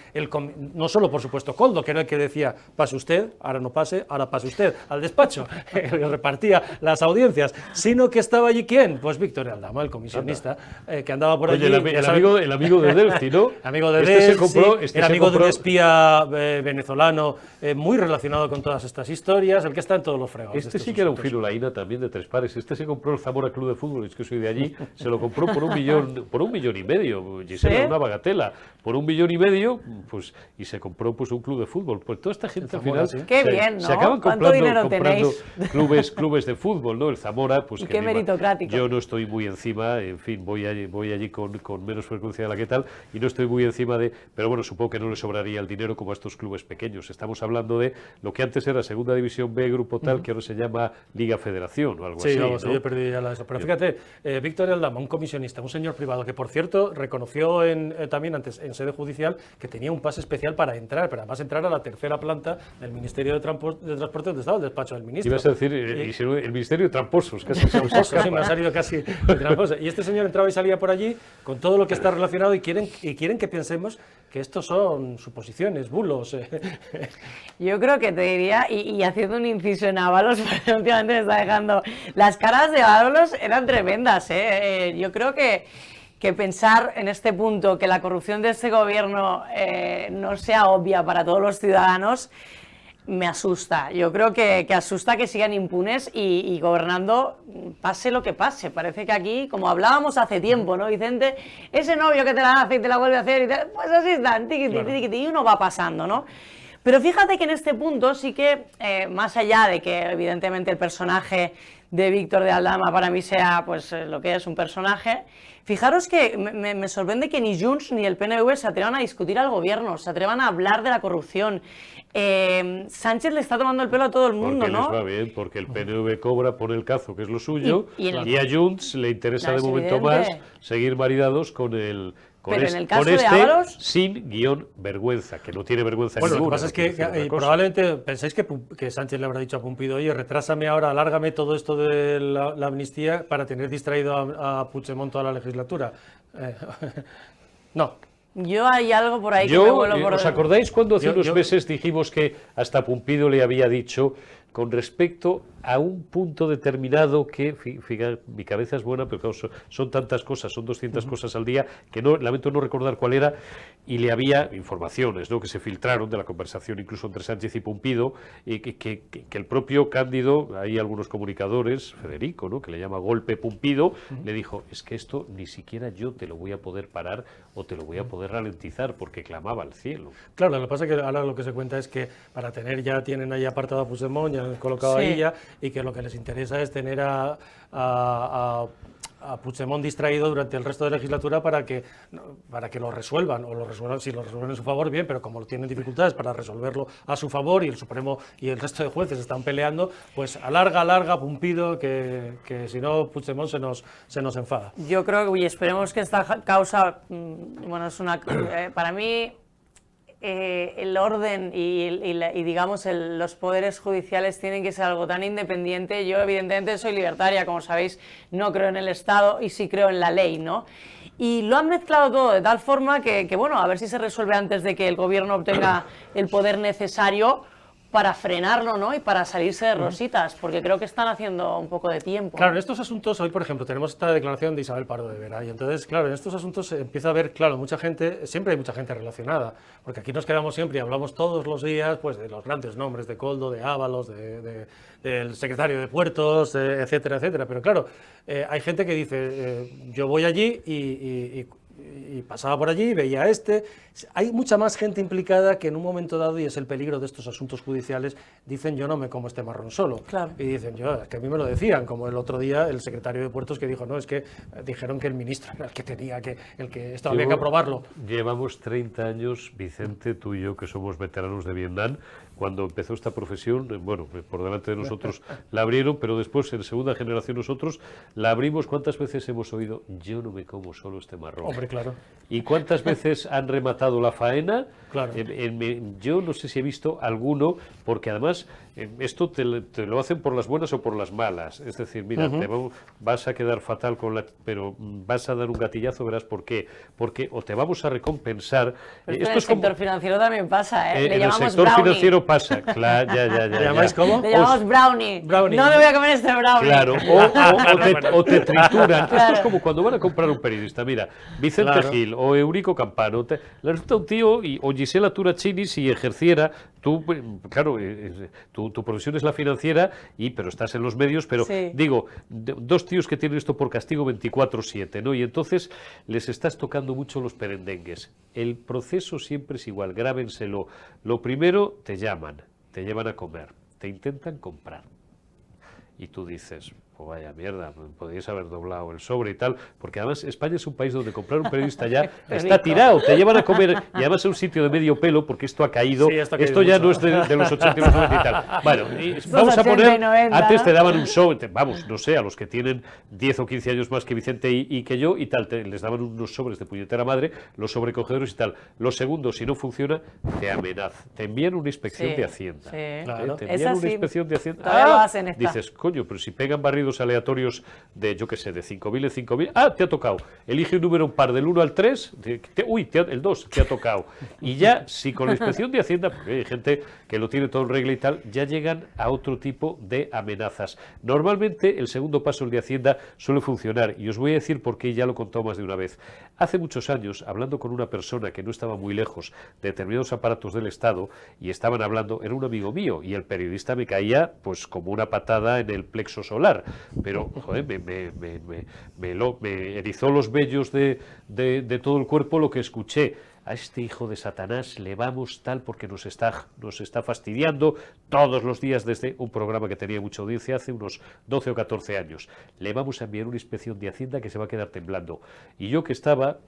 No solo, por supuesto, Koldo, que era el que decía, pase usted, ahora no pase, ahora pase usted, al despacho, que repartía las audiencias, sino que estaba allí, ¿quién? Pues Víctor Aldama, el comisionista, que andaba por allí. Oye, el amigo de Delphi, ¿no? Amigo de Este Delphi, se compró, sí, era amigo de un espía venezolano muy relacionado con todas estas historias, el que está en todos los fregados. Este sí que era un firulaína también de Tres Pares. Este se compró el Zamora Club de Fútbol, es que soy de allí, se lo compró por 1 millón y medio, Gisela, ¿Sí? una bagatela, por 1 millón y medio, pues, y se compró pues un club de fútbol. Pues toda esta gente al Zamora, final sí. Qué se, bien, se ¿no? acaban ¿Cuánto dinero comprando tenéis? clubes de fútbol, ¿no? El Zamora, pues Y que qué viva. meritocrático. Yo no estoy muy encima, en fin, voy allí con menos frecuencia de la que tal, y no estoy muy encima de, pero bueno, supongo que no le sobraría el dinero como a estos clubes pequeños. Estamos hablando de lo que antes era Segunda División B, Grupo tal, que ahora se llama Liga Federación o algo Sí, así, vamos, ¿no? yo perdí ya eso. Pero fíjate, Víctor Aldama, un comisionista, un señor privado, que por cierto reconoció también antes en sede judicial que tenía un pase especial para entrar, pero además entrar a la tercera planta del Ministerio de Transporte, donde estaba el despacho del ministro. Ibas a decir el Ministerio de Tramposos, casi se Eso sí, me ha salido casi otra cosa. Y este señor entraba y salía por allí con todo lo que está relacionado y quieren que pensemos que estos son suposiciones, bulos. Yo creo que te diría, y haciendo un inciso en Ábalos, porque últimamente me está dejando... Las caras de Ábalos eran tremendas, ¿eh? Yo creo que pensar en este punto, que la corrupción de este gobierno no sea obvia para todos los ciudadanos, me asusta. Yo creo que asusta que sigan impunes y gobernando pase lo que pase. Parece que aquí, como hablábamos hace tiempo, ¿no, Vicente? Ese novio que te la hace y te la vuelve a hacer, y tal, pues así están, tiqui, y uno va pasando, ¿no? Pero fíjate que en este punto sí que, más allá de que evidentemente el personaje de Víctor de Aldama para mí sea pues lo que es un personaje, fijaros que me sorprende que ni Junts ni el PNV se atrevan a discutir al gobierno, se atrevan a hablar de la corrupción. Sánchez le está tomando el pelo a todo el mundo, porque ¿no? les va bien, porque el PNV cobra, pone el cazo, que es lo suyo, Y a Junts le interesa No, de es momento más evidente. seguir maridados con Pero en el caso con de este Ábalos... sin guión vergüenza, que no tiene vergüenza Bueno, lo que ninguna. pasa es no que quiere decir otra cosa. probablemente pensáis que Sánchez le habrá dicho a Pumpido, oye, retrásame ahora, alárgame todo esto de la amnistía para tener distraído a Puigdemont toda la legislatura. No. Yo hay algo por ahí que me vuelo por... ¿Os acordáis cuando hace Yo- unos yo- meses dijimos que hasta Pumpido le había dicho con respecto a un punto determinado que, fíjate, mi cabeza es buena, pero claro, son tantas cosas, son 200 cosas al día, que lamento no recordar cuál era, y le había informaciones, ¿no?, que se filtraron de la conversación incluso entre Sánchez y Pumpido, y que el propio Cándido, hay algunos comunicadores, Federico, ¿no?, que le llama golpe Pumpido, le dijo, es que esto ni siquiera yo te lo voy a poder parar o te lo voy a poder ralentizar, porque clamaba al cielo. Claro, lo que pasa es que ahora lo que se cuenta es que para tienen ahí apartado a Puigdemont, ya han colocado ahí ya, y que lo que les interesa es tener a Puigdemont distraído durante el resto de la legislatura para que lo resuelvan, o lo resuelvan, si lo resuelven en su favor, bien, pero como tienen dificultades para resolverlo a su favor y el Supremo y el resto de jueces están peleando, pues alarga, Pumpido, que si no Puigdemont se nos enfada. Yo creo que, y esperemos que esta causa, bueno, es una, para mí, el orden y digamos los poderes judiciales tienen que ser algo tan independiente. Yo evidentemente soy libertaria, como sabéis, no creo en el Estado y sí creo en la ley, ¿no? Y lo han mezclado todo de tal forma que bueno, a ver si se resuelve antes de que el gobierno obtenga el poder necesario para frenarlo, ¿no?, y para salirse de rositas, porque creo que están haciendo un poco de tiempo. Claro, en estos asuntos, hoy por ejemplo, tenemos esta declaración de Isabel Pardo de Vera, y entonces, claro, en estos asuntos se empieza a ver, claro, mucha gente, siempre hay mucha gente relacionada, porque aquí nos quedamos siempre y hablamos todos los días, pues, de los grandes nombres, de Koldo, de Ábalos, del secretario de Puertos, etcétera, etcétera, pero claro, hay gente que dice, yo voy allí y pasaba por allí, veía hay mucha más gente implicada que en un momento dado, y es el peligro de estos asuntos judiciales, dicen yo no me como este marrón solo, claro. Y dicen es que a mí me lo decían, como el otro día el secretario de Puertos que dijo, no, es que dijeron que el ministro era el que tenía esto había que aprobarlo. Llevamos 30 años, Vicente, tú y yo, que somos veteranos de Vietnam, cuando empezó esta profesión, bueno, por delante de nosotros la abrieron, pero después en segunda generación nosotros la abrimos. ¿Cuántas veces hemos oído, yo no me como solo este marrón? Hombre, claro. ¿Y cuántas veces han rematado la faena? Claro. Yo no sé si he visto alguno, porque además esto te lo hacen por las buenas o por las malas. Es decir, mira, vas a quedar fatal pero vas a dar un gatillazo, verás por qué. Porque o te vamos a recompensar. Pero esto en el sector financiero también pasa, ¿eh? Le llamamos en el sector brownie. Financiero pasa, claro, ya. ¿Le llamáis cómo? Le llamamos brownie. No me voy a comer este brownie. Claro, o te trituran. Esto es como cuando van a comprar un periodista. Mira, Vicente Gil o Eurico Campano, le resulta un tío, o Gisela Turacini, si ejerciera, tú, claro, tu profesión es la financiera, pero estás en los medios, pero digo, dos tíos que tienen esto por castigo 24/7, ¿no? Y entonces les estás tocando mucho los perendengues. El proceso siempre es igual, grábenselo. Lo primero, te llaman, te llevan a comer, te intentan comprar. Y tú dices, pues vaya mierda, podríais haber doblado el sobre y tal, porque además España es un país donde comprar un periodista ya está tirado, te llevan a comer, y además es un sitio de medio pelo, porque esto ha caído, esto ya no es de los 80 y los 90 y tal. Bueno, vamos a poner, antes te daban un sobre, vamos, no sé, a los que tienen 10 o 15 años más que Vicente y que yo y tal, les daban unos sobres de puñetera madre, los sobrecogedores y tal. Lo segundo, si no funciona, te amenaza, te envían una inspección de Hacienda. Claro. Te envían una inspección de Hacienda. Dices, coño, pero si pegan barridos aleatorios de, yo qué sé, de 5.000 en 5.000, te ha tocado, elige un número par del 1 al 3, el 2 te ha tocado, y ya, si con la inspección de Hacienda, porque hay gente que lo tiene todo en regla y tal, ya llegan a otro tipo de amenazas. Normalmente el segundo paso, el de Hacienda, suele funcionar, y os voy a decir por qué, ya lo he contado más de una vez. Hace muchos años, hablando con una persona que no estaba muy lejos de determinados aparatos del Estado, y estaban hablando, era un amigo mío, y el periodista me caía pues como una patada en el plexo solar, pero joder, me erizó los vellos de todo el cuerpo lo que escuché. A este hijo de Satanás le vamos tal porque nos está fastidiando todos los días desde un programa que tenía mucha audiencia hace unos 12 o 14 años. Le vamos a enviar una inspección de Hacienda que se va a quedar temblando. Y yo, que estaba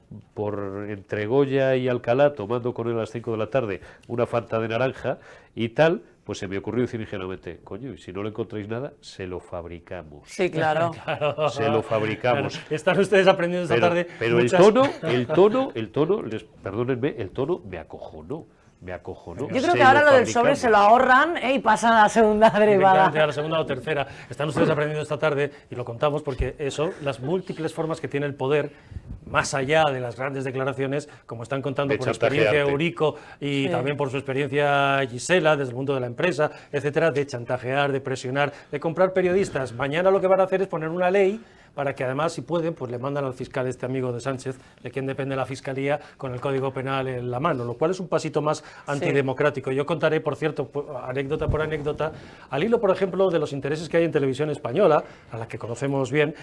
entre Goya y Alcalá tomando con él a las 5 de la tarde una Fanta de naranja y tal, pues se me ocurrió decir ingenuamente, coño, y si no le encontráis nada, se lo fabricamos. Sí, claro. Se lo fabricamos. Claro. Están ustedes aprendiendo esta tarde. Pero el tono, perdónenme, el tono me acojonó. me acojo, ¿no? Yo creo que ahora lo del sobre fabricamos. se lo ahorran y pasan a la segunda derivada. A la segunda o tercera. Están ustedes aprendiendo esta tarde, y lo contamos porque eso, las múltiples formas que tiene el poder, más allá de las grandes declaraciones, como están contando De por experiencia chantajearte. Eurico y también por su experiencia Gisela, desde el mundo de la empresa, etcétera, de chantajear, de presionar, de comprar periodistas. Mañana lo que van a hacer es poner una ley para que además, si pueden, pues le mandan al fiscal este amigo de Sánchez, de quien depende la Fiscalía, con el Código Penal en la mano, lo cual es un pasito más antidemocrático. Yo contaré, por cierto, anécdota por anécdota, al hilo, por ejemplo, de los intereses que hay en Televisión Española, a la que conocemos bien,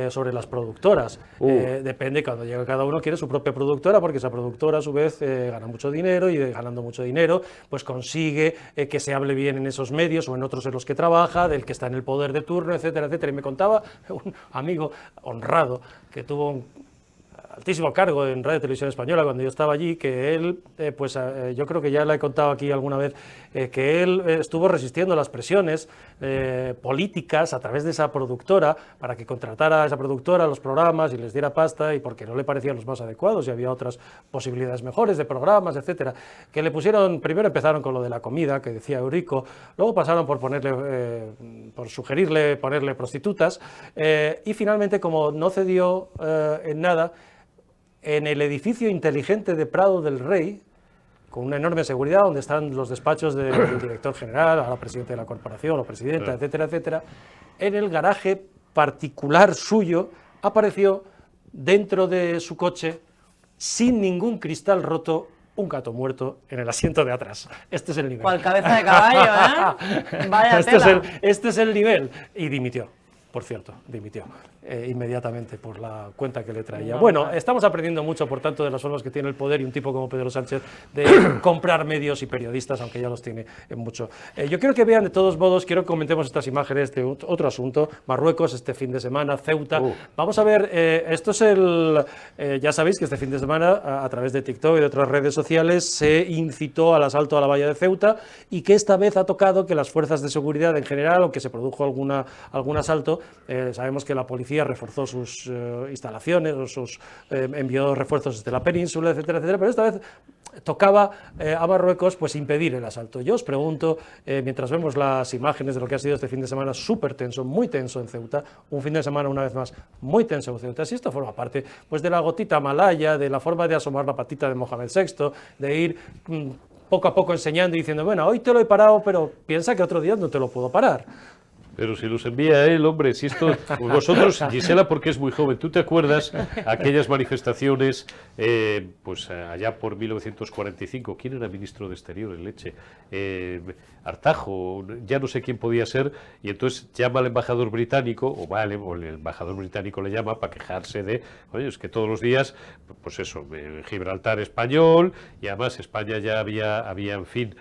sobre las productoras. Depende, cuando llega cada uno quiere su propia productora, porque esa productora, a su vez, gana mucho dinero, y ganando mucho dinero, pues consigue que se hable bien en esos medios o en otros en los que trabaja, del que está en el poder de turno, etcétera, etcétera. Y me contaba un amigo honrado que tuvo un altísimo cargo en Radio Televisión Española cuando yo estaba allí, que él, yo creo que ya le he contado aquí alguna vez, que él estuvo resistiendo las presiones políticas a través de esa productora para que contratara a esa productora los programas y les diera pasta, y porque no le parecían los más adecuados y había otras posibilidades mejores de programas, etcétera, que le pusieron, primero empezaron con lo de la comida, que decía Eurico, luego pasaron por ponerle, por sugerirle ponerle prostitutas, y finalmente, como no cedió en nada, en el edificio inteligente de Prado del Rey, con una enorme seguridad, donde están los despachos del director general, ahora presidente de la corporación o presidenta, etcétera, etcétera, en el garaje particular suyo apareció, dentro de su coche, sin ningún cristal roto, un gato muerto en el asiento de atrás. Este es el nivel. ¿Cuál cabeza de caballo, Vaya tela. Este es el nivel. Y dimitió, por cierto, dimitió inmediatamente por la cuenta que le traía. Bueno, estamos aprendiendo mucho, por tanto, de las formas que tiene el poder y un tipo como Pedro Sánchez de comprar medios y periodistas, aunque ya los tiene en mucho. Yo quiero que vean, de todos modos, quiero que comentemos estas imágenes de otro asunto. Marruecos, este fin de semana, Ceuta. Vamos a ver, esto es ya sabéis que este fin de semana, a través de TikTok y de otras redes sociales, se incitó al asalto a la valla de Ceuta, y que esta vez ha tocado que las fuerzas de seguridad en general, aunque se produjo algún asalto, sabemos que la policía reforzó sus instalaciones, o envió refuerzos desde la península, etcétera, etcétera, pero esta vez tocaba a Marruecos pues impedir el asalto. Yo os pregunto, mientras vemos las imágenes de lo que ha sido este fin de semana súper tenso, muy tenso en Ceuta, un fin de semana una vez más muy tenso en Ceuta, si esto forma parte pues de la gotita malaya, de la forma de asomar la patita de Mohamed VI, de ir poco a poco enseñando y diciendo, bueno, hoy te lo he parado, pero piensa que otro día no te lo puedo parar. Pero si los envía él, hombre, si esto... Vosotros, Gisela, porque es muy joven, ¿tú te acuerdas aquellas manifestaciones, pues allá por 1945? ¿Quién era ministro de Exteriores, leche? Artajo, ya no sé quién podía ser, y entonces llama al embajador británico, o el embajador británico le llama para quejarse de, oye, es que todos los días, pues eso, Gibraltar español, y además España ya había en fin,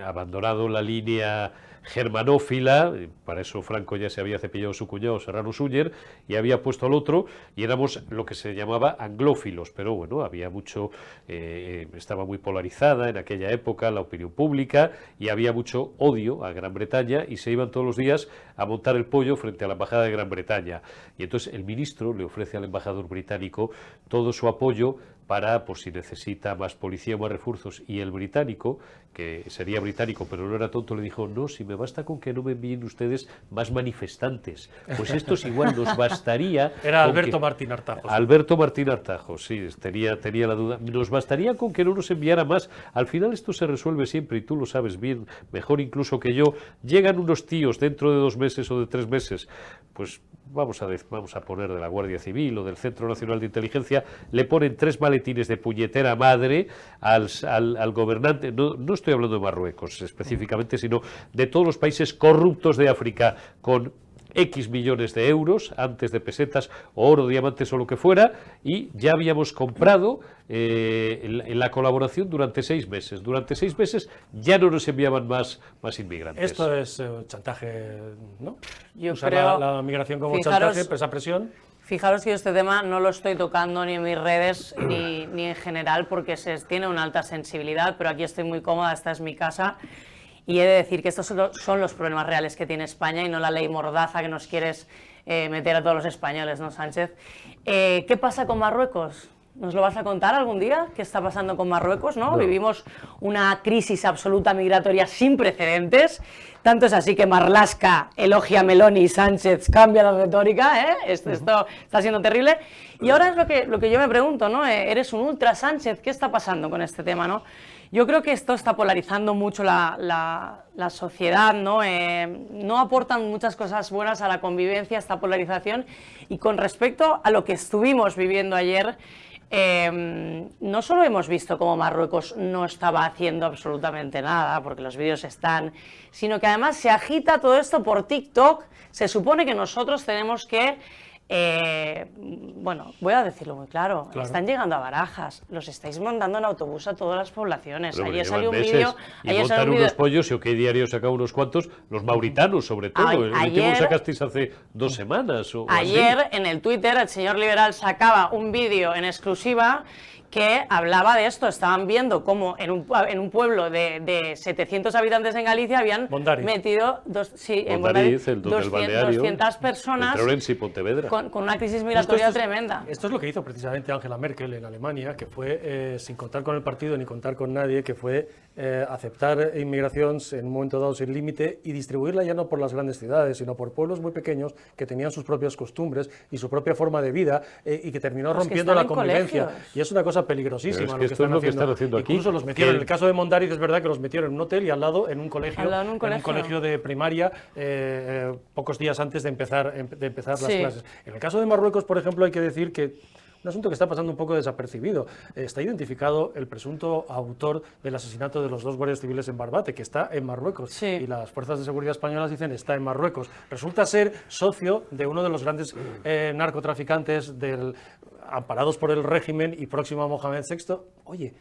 abandonado la línea germanófila, para eso Franco ya se había cepillado su cuñado Serrano Súñer y había puesto al otro, y éramos lo que se llamaba anglófilos, pero bueno, había mucho, estaba muy polarizada en aquella época la opinión pública, y había mucho odio a Gran Bretaña, y se iban todos los días a montar el pollo frente a la embajada de Gran Bretaña, y entonces el ministro le ofrece al embajador británico todo su apoyo para, pues si necesita más policía o más refuerzos, y el británico, que sería británico pero no era tonto, le dijo, no, si me basta con que no me envíen ustedes más manifestantes, pues estos igual nos bastaría... Era Alberto Martín Artajo. Alberto Martín Artajo, sí, tenía la duda, nos bastaría con que no nos enviara más, al final esto se resuelve siempre, y tú lo sabes bien, mejor incluso que yo, llegan unos tíos dentro de 2 meses o de 3 meses, pues vamos a poner de la Guardia Civil o del Centro Nacional de Inteligencia, le ponen 3 maletines de puñetera madre al gobernante, no estoy hablando de Marruecos específicamente, sino de todos los países corruptos de África, con X millones de euros, antes de pesetas, oro, diamantes o lo que fuera, y ya habíamos comprado en la colaboración durante 6 meses. Durante 6 meses ya no nos enviaban más inmigrantes. Esto es chantaje, ¿no? Yo Usar creo, la migración como chantaje, esa presión. Fijaros que yo este tema no lo estoy tocando ni en mis redes ni en general, porque tiene una alta sensibilidad, pero aquí estoy muy cómoda, esta es mi casa. Y he de decir que estos son los problemas reales que tiene España, y no la ley mordaza que nos quieres meter a todos los españoles, ¿no, Sánchez? ¿Qué pasa con Marruecos? ¿Nos lo vas a contar algún día? ¿Qué está pasando con Marruecos? ¿No? No. Vivimos una crisis absoluta migratoria sin precedentes. Tanto es así que Marlaska elogia a Meloni y Sánchez cambia la retórica, ¿eh? Esto está siendo terrible. Y ahora es lo que yo me pregunto, ¿no? Eres un ultra Sánchez, ¿qué está pasando con este tema, no? Yo creo que esto está polarizando mucho la sociedad, ¿no? No aportan muchas cosas buenas a la convivencia, esta polarización. Y con respecto a lo que estuvimos viviendo ayer, no solo hemos visto cómo Marruecos no estaba haciendo absolutamente nada, porque los vídeos están, sino que además se agita todo esto por TikTok. Se supone que nosotros tenemos que... bueno, voy a decirlo muy claro, están llegando a Barajas, los estáis mandando en autobús a todas las poblaciones. Pero ayer llevan salió un meses, vídeo... y montan unos pollos, y OK Diario saca unos cuantos, los mauritanos sobre todo. El último lo sacasteis hace 2 semanas. Ayer en el Twitter el señor Liberal sacaba un vídeo en exclusiva que hablaba de esto. Estaban viendo cómo en un pueblo de 700 habitantes en Galicia habían metido en Mondariz, 200 personas entre Orense y Pontevedra. Con una crisis migratoria tremenda. Esto es lo que hizo precisamente Angela Merkel en Alemania, que fue, sin contar con el partido ni contar con nadie, que fue aceptar inmigración en un momento dado sin límite y distribuirla ya no por las grandes ciudades, sino por pueblos muy pequeños que tenían sus propias costumbres y su propia forma de vida, y que terminó rompiendo la convivencia. Y es una cosa peligrosísima lo que están haciendo aquí. Incluso los metieron, en el caso de Mondariz es verdad que los metieron en un hotel y al lado en un colegio de primaria, pocos días antes de empezar las clases. En el caso de Marruecos, por ejemplo, hay que decir que un asunto que está pasando un poco desapercibido. Está identificado el presunto autor del asesinato de los 2 guardias civiles en Barbate, que está en Marruecos. Y las fuerzas de seguridad españolas dicen está en Marruecos. Resulta ser socio de uno de los grandes narcotraficantes amparados por el régimen y próximo a Mohamed VI. Oye,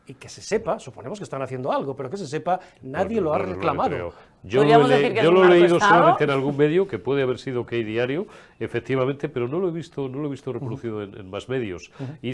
y que se sepa, suponemos que están haciendo algo, pero que se sepa, nadie lo ha reclamado. Yo lo he leído solamente en algún medio, que puede haber sido OK Diario, efectivamente, pero no lo he visto reproducido en más medios. Y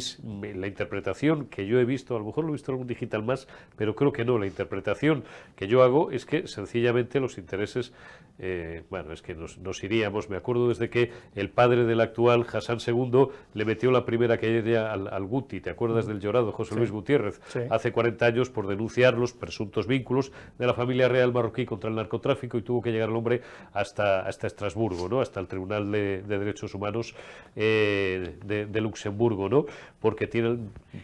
la interpretación que yo he visto, a lo mejor lo he visto en algún digital más, pero creo que no. La interpretación que yo hago es que sencillamente los intereses, es que nos iríamos. Me acuerdo desde que el padre del actual Hassan II le metió la primera querella al Guti, ¿te acuerdas del llorado José Luis Gutiérrez? Hace 40 años por denunciar los presuntos vínculos de la familia real marroquí contra el narcotráfico, y tuvo que llegar el hombre hasta Estrasburgo, ¿no? Hasta el Tribunal de Derechos Humanos de Luxemburgo, ¿no? Porque tiene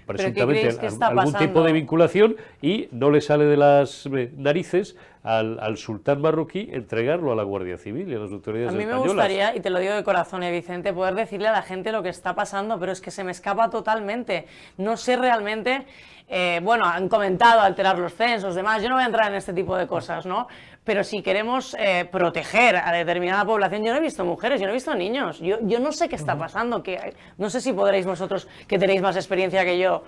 presuntamente algún tipo de vinculación y no le sale de las narices al sultán marroquí entregarlo a la Guardia Civil y a las autoridades españolas. A mí me gustaría, y te lo digo de corazón, Vicente, poder decirle a la gente lo que está pasando, pero es que se me escapa totalmente. No sé realmente, han comentado alterar los censos, demás, yo no voy a entrar en este tipo de cosas, ¿no? Pero si queremos proteger a determinada población, yo no he visto mujeres, yo no he visto niños, yo no sé qué está pasando, no sé si podréis vosotros, que tenéis más experiencia que yo.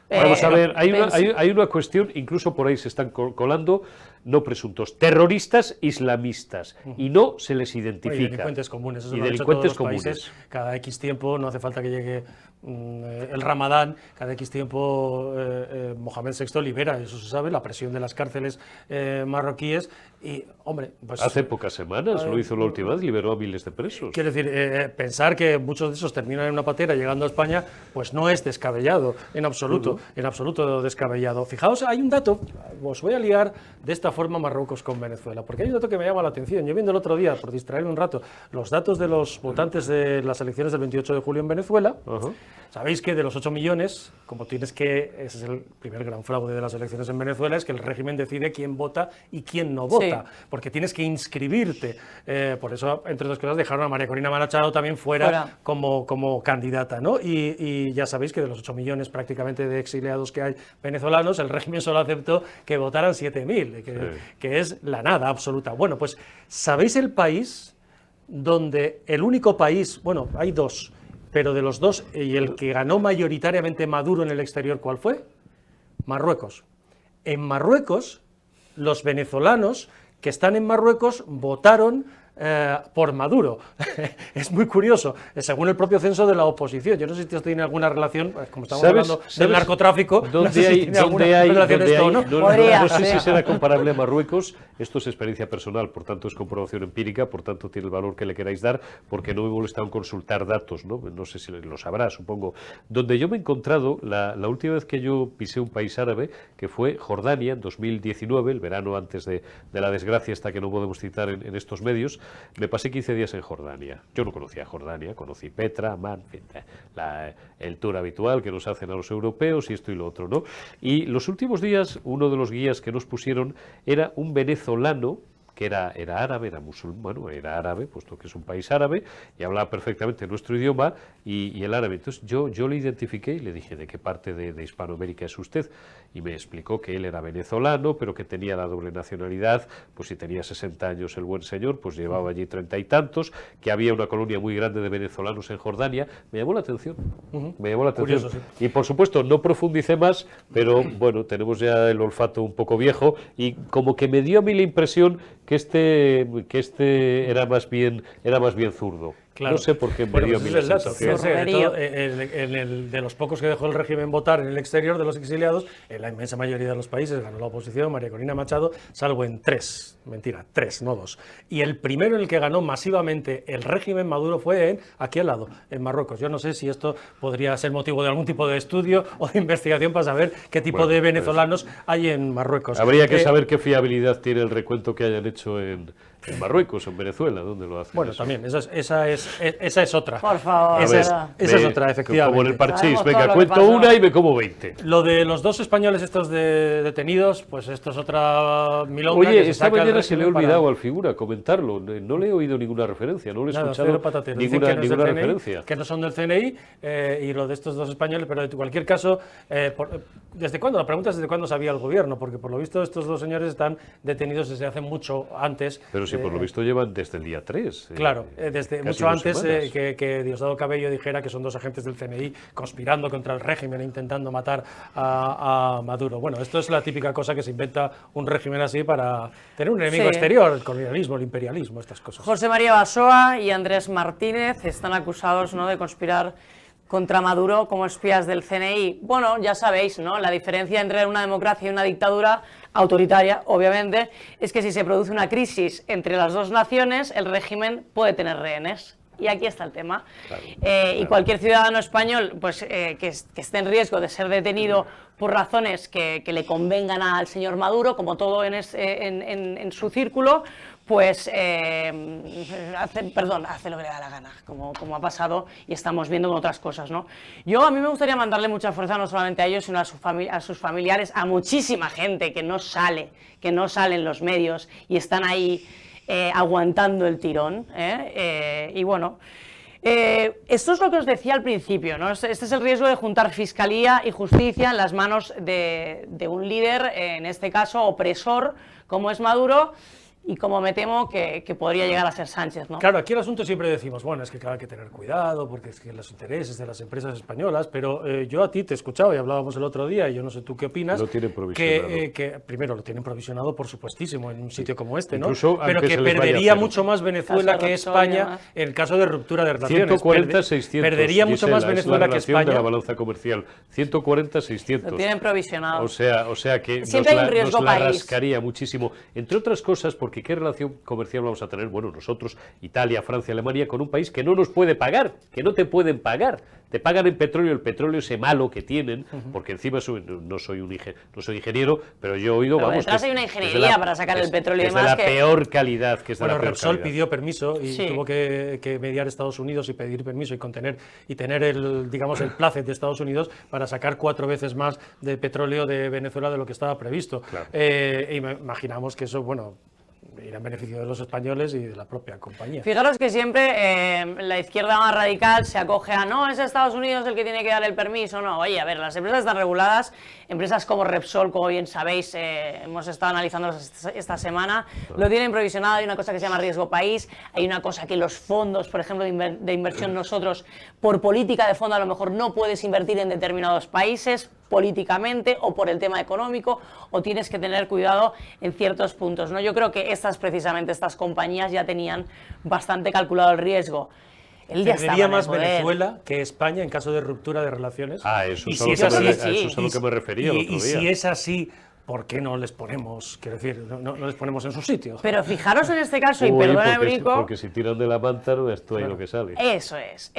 Vamos a ver, hay una cuestión, incluso por ahí se están colando, no presuntos, terroristas islamistas, y no se les identifica. Y delincuentes comunes, eso y lo han delincuentes hecho todos los países, cada X tiempo, no hace falta que llegue el Ramadán, cada X tiempo Mohamed VI libera, eso se sabe, la presión de las cárceles marroquíes, y hombre, pues... Hace pocas semanas lo hizo la última vez, liberó a miles de presos. Quiero decir, pensar que muchos de esos terminan en una patera llegando a España, pues no es descabellado, en absoluto descabellado. Fijaos, hay un dato, os voy a liar de esta forma Marruecos con Venezuela, porque hay un dato que me llama la atención. Yo viendo el otro día, por distraerme un rato, los datos de los votantes de las elecciones del 28 de julio en Venezuela. Sabéis que de los 8 millones, ese es el primer gran fraude de las elecciones en Venezuela, es que el régimen decide quién vota y quién no vota, porque tienes que inscribirte. Por eso, entre otras cosas, dejaron a María Corina Machado también fuera. Como candidata, ¿no? Y ya sabéis que de los 8 millones prácticamente de exiliados que hay venezolanos, el régimen solo aceptó que votaran 7.000, que es la nada absoluta. Bueno, pues, ¿sabéis el país donde el único país, bueno, hay 2, pero de los 2, y el que ganó mayoritariamente Maduro en el exterior, ¿cuál fue? Marruecos. En Marruecos, los venezolanos que están en Marruecos votaron por Maduro. Es muy curioso, según el propio censo de la oposición. Yo no sé si esto tiene alguna relación, como estamos hablando del narcotráfico, no sé si tiene alguna relación esto o no. No sé si será comparable a Marruecos, esto es experiencia personal, por tanto es comprobación empírica, por tanto tiene el valor que le queráis dar, porque no me he molestado en consultar datos, no sé si lo sabrá, supongo. Donde yo me he encontrado, la última vez que yo pisé un país árabe, que fue Jordania, en 2019, el verano antes de la desgracia esta que no podemos citar en estos medios, me pasé 15 días en Jordania. Yo no conocía Jordania, conocí Petra, Amman, el tour habitual que nos hacen a los europeos y esto y lo otro, ¿no? Y los últimos días, uno de los guías que nos pusieron era un venezolano que era árabe, era musulmán, bueno, era árabe, puesto que es un país árabe, y hablaba perfectamente nuestro idioma y el árabe. Entonces yo le identifiqué y le dije, ¿de qué parte de Hispanoamérica es usted? Y me explicó que él era venezolano, pero que tenía la doble nacionalidad, pues si tenía 60 años el buen señor, pues llevaba allí 30 y tantos, que había una colonia muy grande de venezolanos en Jordania. Me llamó la atención, me llamó la atención. Curioso, sí. Y por supuesto, no profundicé más, pero bueno, tenemos ya el olfato un poco viejo y como que me dio a mí la impresión que este era más bien zurdo. Claro. No sé por qué me dio a mí la sensación. De los pocos que dejó el régimen votar en el exterior, de los exiliados, en la inmensa mayoría de los países ganó la oposición, María Corina Machado, salvo en 3, mentira, 3, no 2. Y el primero en el que ganó masivamente el régimen Maduro fue aquí al lado, en Marruecos. Yo no sé si esto podría ser motivo de algún tipo de estudio o de investigación para saber qué tipo de venezolanos hay en Marruecos. Habría que saber qué fiabilidad tiene el recuento que hayan hecho en Marruecos, en Venezuela, ¿dónde lo hacen? Bueno, también, esa es otra. Por favor. Esa es otra, efectivamente. Como en el parchís, venga, cuento una y me como 20. Lo de los 2 españoles estos detenidos, pues esto es otra milonga. Oye, esta mañana se le ha olvidado al figura comentarlo, no le he oído ninguna referencia, no le he escuchado ninguna referencia. Que no son del CNI, y lo de estos 2 españoles, pero en cualquier caso, ¿desde cuándo? La pregunta es ¿desde cuándo sabía el gobierno? Porque por lo visto estos 2 señores están detenidos desde hace mucho antes. Pero sí, por lo visto llevan desde el día 3. Claro, desde mucho antes que Diosdado Cabello dijera que son 2 agentes del CNI conspirando contra el régimen e intentando matar a Maduro. Bueno, esto es la típica cosa que se inventa un régimen así para tener un enemigo exterior, el colonialismo, el imperialismo, estas cosas. José María Basoa y Andrés Martínez están acusados, ¿no?, de conspirar contra Maduro como espías del CNI. Bueno, ya sabéis, ¿no?, la diferencia entre una democracia y una dictadura autoritaria, obviamente, es que si se produce una crisis entre las 2 naciones, el régimen puede tener rehenes. Y aquí está el tema. Claro, y cualquier ciudadano español pues, que esté en riesgo de ser detenido por razones que le convengan al señor Maduro, como todo en su círculo, pues hace lo que le da la gana, como ha pasado y estamos viendo con otras cosas, ¿no? A mí me gustaría mandarle mucha fuerza no solamente a ellos, sino a sus familiares, a muchísima gente que no sale en los medios y están ahí aguantando el tirón, y bueno, esto es lo que os decía al principio, ¿no? Este es el riesgo de juntar fiscalía y justicia en las manos de un líder, en este caso opresor, como es Maduro, y como me temo que podría llegar a ser Sánchez, ¿no? Claro, aquí el asunto siempre decimos, bueno, es que claro, hay que tener cuidado, porque es que los intereses de las empresas españolas, pero yo a ti te he escuchado y hablábamos el otro día, y yo no sé tú qué opinas, lo tienen provisionado. que primero lo tienen provisionado, por supuestísimo, en un sitio como este, ¿no? Incluso pero que perdería mucho más Venezuela que España en el caso de ruptura de relaciones. 140, 600. Perdería mucho más Venezuela que España. De la balanza comercial. 140, 600. Lo tienen provisionado. O sea que siempre hay un riesgo nos la país. rascaría muchísimo. Entre otras cosas, porque ¿qué relación comercial vamos a tener? Bueno, nosotros, Italia, Francia, Alemania, con un país que no nos puede pagar, que no te pueden pagar. Te pagan en petróleo, el petróleo ese malo que tienen, porque encima no soy ingeniero, pero yo he oído, pero vamos... detrás hay una ingeniería para sacar el petróleo y demás. Es de la peor calidad, que es de la peor Repsol calidad. pidió permiso y tuvo que mediar Estados Unidos y pedir permiso y tener el placet de Estados Unidos para sacar 4 veces más de petróleo de Venezuela de lo que estaba previsto. Claro. Y imaginamos que eso, bueno, irá en beneficio de los españoles y de la propia compañía. Fijaros que siempre la izquierda más radical se acoge a no, es Estados Unidos el que tiene que dar el permiso, no, oye, a ver, las empresas están reguladas, empresas como Repsol, como bien sabéis, hemos estado analizándolas esta semana, lo tienen provisionado, hay una cosa que se llama riesgo país, hay una cosa que los fondos, por ejemplo, de inversión nosotros, por política de fondo a lo mejor no puedes invertir en determinados países, políticamente o por el tema económico, o tienes que tener cuidado en ciertos puntos, ¿no? Yo creo que precisamente estas compañías ya tenían bastante calculado el riesgo. Él ya ¿Perdería más Venezuela que España en caso de ruptura de relaciones? Eso es a lo que me refería el otro día. Y si es así, ¿por qué no les ponemos, quiero decir, no les ponemos en su sitio? Pero fijaros en este caso, y perdona el brinco... Porque si tiran de la manta no es todo ahí lo que sale. Eso es.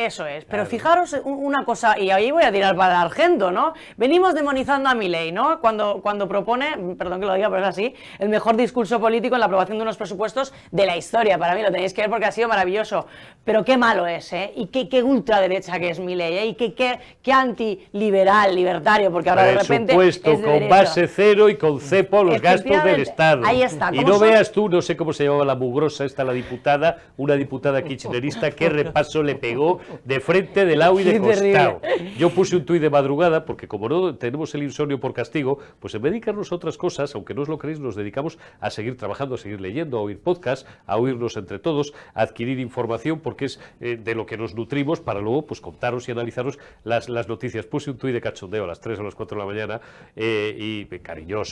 Pero fijaros una cosa, y ahí voy a tirar para el Argento, ¿no? Venimos demonizando a Milei, ¿no? Cuando propone, perdón que lo diga, pero es así, el mejor discurso político en la aprobación de unos presupuestos de la historia. Para mí lo tenéis que ver porque ha sido maravilloso. Pero qué malo es, ¿eh? Y qué ultraderecha que es Milei, ¿eh? Y qué antiliberal, libertario, porque ahora de repente Presupuesto es de con derecha. Base cero y con cepo los gastos del Estado. Ahí está. Y no veas tú, no sé cómo se llamaba la mugrosa esta, la diputada, una diputada kirchnerista, qué repaso le pegó de frente, de lado y de costado. Yo puse un tuit de madrugada, porque como no tenemos el insomnio por castigo, pues en vez de dedicarnos a otras cosas, aunque no os lo creéis, nos dedicamos a seguir trabajando, a seguir leyendo, a oír podcasts, a oírnos entre todos, a adquirir información, porque es de lo que nos nutrimos para luego pues contaros y analizaros las noticias. Puse un tuit de cachondeo a las 3 o las 4 de la mañana y cariñoso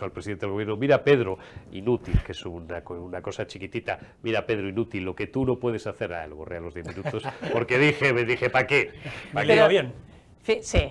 al presidente del gobierno. Mira, Pedro, inútil, que es una cosa chiquitita. Mira, Pedro, inútil, lo que tú no puedes hacer. Lo borré a los 10 minutos, porque me dije, ¿para qué? ¿Para qué? ¿Va bien? Sí.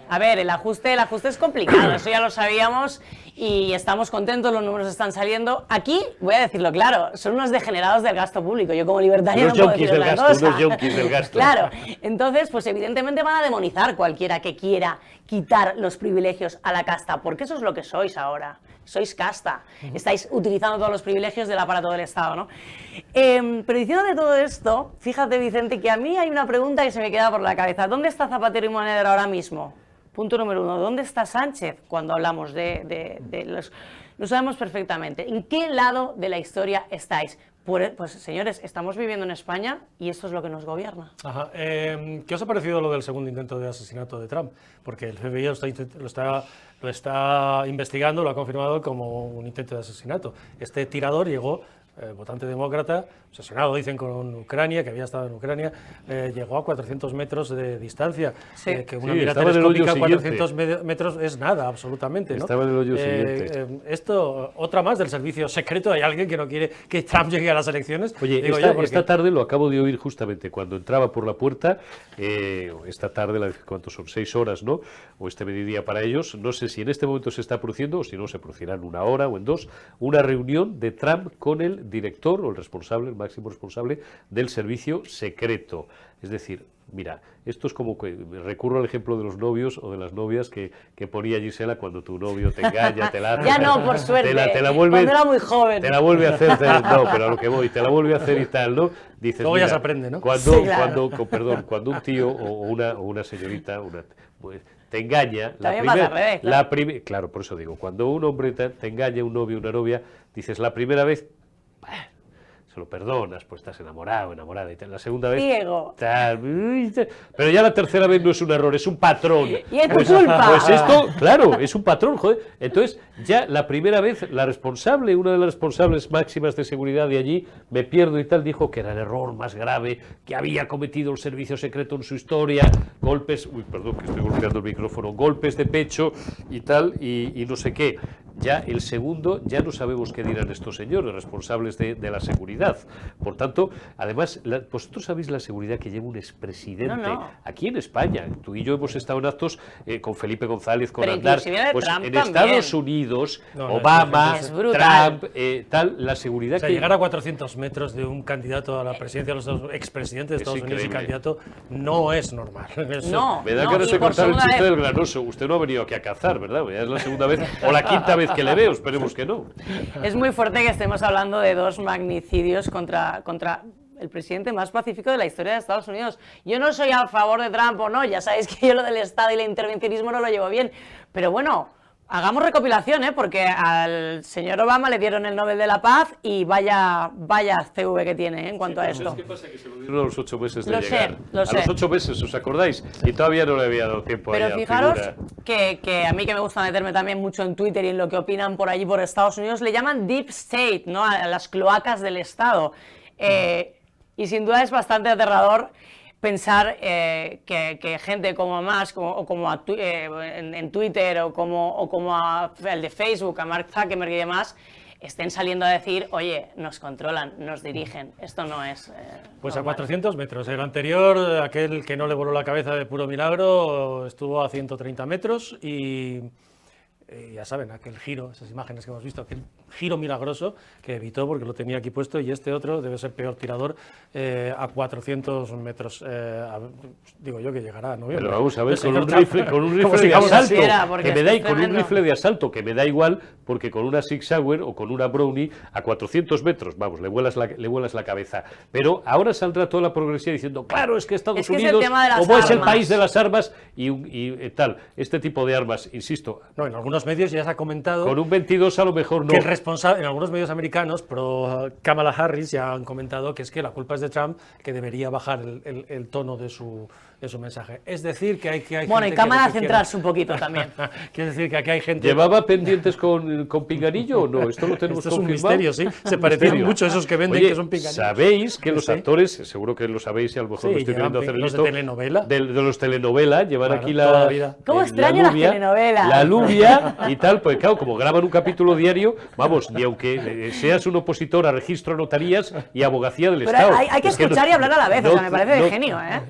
A ver, el ajuste es complicado, eso ya lo sabíamos y estamos contentos, los números están saliendo. Aquí, voy a decirlo claro, son unos degenerados del gasto público. Yo como libertario no puedo decir otra cosa. Unos yonkis del gasto. Claro, entonces, pues evidentemente van a demonizar cualquiera que quiera quitar los privilegios a la casta, porque eso es lo que sois ahora. Sois casta, estáis utilizando todos los privilegios del aparato del Estado, ¿no? Pero diciendo de todo esto, fíjate, Vicente, que a mí hay una pregunta que se me queda por la cabeza. ¿Dónde está Zapatero y Monedero ahora mismo? Punto número 1. ¿Dónde está Sánchez cuando hablamos de los...? Lo sabemos perfectamente. ¿En qué lado de la historia estáis? Pues señores, estamos viviendo en España y esto es lo que nos gobierna. Ajá. ¿Qué os ha parecido lo del segundo intento de asesinato de Trump? Porque el FBI lo está investigando, lo ha confirmado como un intento de asesinato. Este tirador llegó, votante demócrata, obsesionado, dicen, con Ucrania, que había estado en Ucrania, llegó a 400 metros de distancia. Sí. Que una mira telescópica a 400 metros es nada, absolutamente, ¿no? Estaba en el hoyo siguiente. Esto, otra más del servicio secreto. ¿Hay alguien que no quiere que Trump llegue a las elecciones? Oye, esta tarde lo acabo de oír justamente cuando entraba por la puerta, esta tarde, ¿cuántos son? 6 horas, ¿no? O este mediodía para ellos. No sé si en este momento se está produciendo o si no se producirá en 1 hora o en 2, una reunión de Trump con el director o el responsable, el máximo responsable del servicio secreto. Es decir, mira, esto es como que recurro al ejemplo de los novios o de las novias que ponía Gisela cuando tu novio te engaña, te la hace. Ya no, por suerte, te la vuelve, cuando era muy joven. Te la vuelve a hacer, no, pero a lo que voy, te la vuelve a hacer y tal, ¿no? Dices, luego ya se aprende, ¿no? Cuando un tío o una señorita, pues, te engaña, claro, por eso digo, cuando un hombre te engaña, un novio, una novia, dices la primera vez, se lo perdonas, pues estás enamorado, enamorada, y la segunda vez... Ciego. Pero ya la tercera vez no es un error, es un patrón. Y es tu culpa. Pues esto, claro, es un patrón, joder. Entonces, ya la primera vez, la responsable, una de las responsables máximas de seguridad de allí, me pierdo y tal, dijo que era el error más grave que había cometido el servicio secreto en su historia, golpes, perdón, que estoy golpeando el micrófono, golpes de pecho y tal, y no sé qué. Ya el segundo, ya no sabemos qué dirán estos señores responsables de la seguridad. Por tanto, además, vosotros sabéis la seguridad que lleva un expresidente aquí en España. Tú y yo hemos estado en actos con Felipe González, con Aznar. Pues Trump en también. Estados Unidos, Obama, Trump, tal, la seguridad que... llegar a 400 metros de un candidato a la presidencia de los expresidentes de Estados Unidos y candidato no es normal. No, me da ganas de contar el chiste del granoso. Usted no ha venido aquí a cazar, ¿verdad? Ya es la segunda vez o la quinta vez que le veo, esperemos que no. Es muy fuerte que estemos hablando de 2 magnicidios contra el presidente más pacífico de la historia de Estados Unidos. Yo no soy a favor de Trump o no, ya sabéis que yo lo del Estado y el intervencionismo no lo llevo bien, pero bueno, hagamos recopilación, porque al señor Obama le dieron el Nobel de la Paz y vaya CV que tiene en cuanto a esto. ¿Sabes qué pasa? Que se lo dieron a los 8 meses de Lo llegar. sé, lo sé. A los 8 meses, ¿os acordáis? Y todavía no le había dado tiempo a ella. Pero fijaros que a mí que me gusta meterme también mucho en Twitter y en lo que opinan por allí por Estados Unidos, le llaman Deep State, ¿no? A las cloacas del Estado. Y sin duda es bastante aterrador. pensar que gente como Musk o como en Twitter o como el de Facebook, a Mark Zuckerberg y demás, estén saliendo a decir, oye, nos controlan, nos dirigen, esto no es Pues normal. a 400 metros. El anterior, aquel que no le voló la cabeza de puro milagro, estuvo a 130 metros y ya saben, aquel giro, esas imágenes que hemos visto, aquel giro milagroso que evitó porque lo tenía aquí puesto, y este otro debe ser peor tirador a 400 metros. Digo yo que llegará a noviembre. Pero vamos a ver, El con señor un Trump, rifle, como de sigamos así. asalto, Era, porque que me esto da, es con un tremendo. rifle de asalto, que me da igual, porque con una Sig Sauer o con una Brownie a 400 metros, vamos, le vuelas la cabeza. Pero ahora saldrá toda la progresía diciendo, claro, es que Estados Es que es el Unidos, tema de las como es el armas. país de las armas y tal, este tipo de armas, insisto, No, en algunos medios ya se ha comentado con un 22 a lo mejor no. que el responsable, en algunos medios americanos, pro Kamala Harris, ya han comentado que es que la culpa es de Trump, que debería bajar el tono de su mensaje. Es decir, que hay Bueno, y gente cámara a que quiere- centrarse un poquito también. Quiere decir que aquí hay gente... ¿Llevaba pendientes con pinganillo o no? Esto lo tenemos Esto es un confirmado. misterio, sí. Se parecían Misterio. mucho a esos que venden Oye, que son pinganillos. Sabéis que los Sí. actores, seguro que lo sabéis y a lo mejor Sí, lo estoy llevan queriendo hacer los de listo, telenovela. de los telenovela, llevan Claro, aquí toda la vida. ¿Cómo la extraño las alubia, telenovelas? La alubia y tal, pues claro, como graban un capítulo diario, vamos, ni aunque seas un opositor a registro, notarías y abogacía del Pero Estado. hay que Es que escuchar y hablar a la vez, o sea, me parece de genio, ¿eh?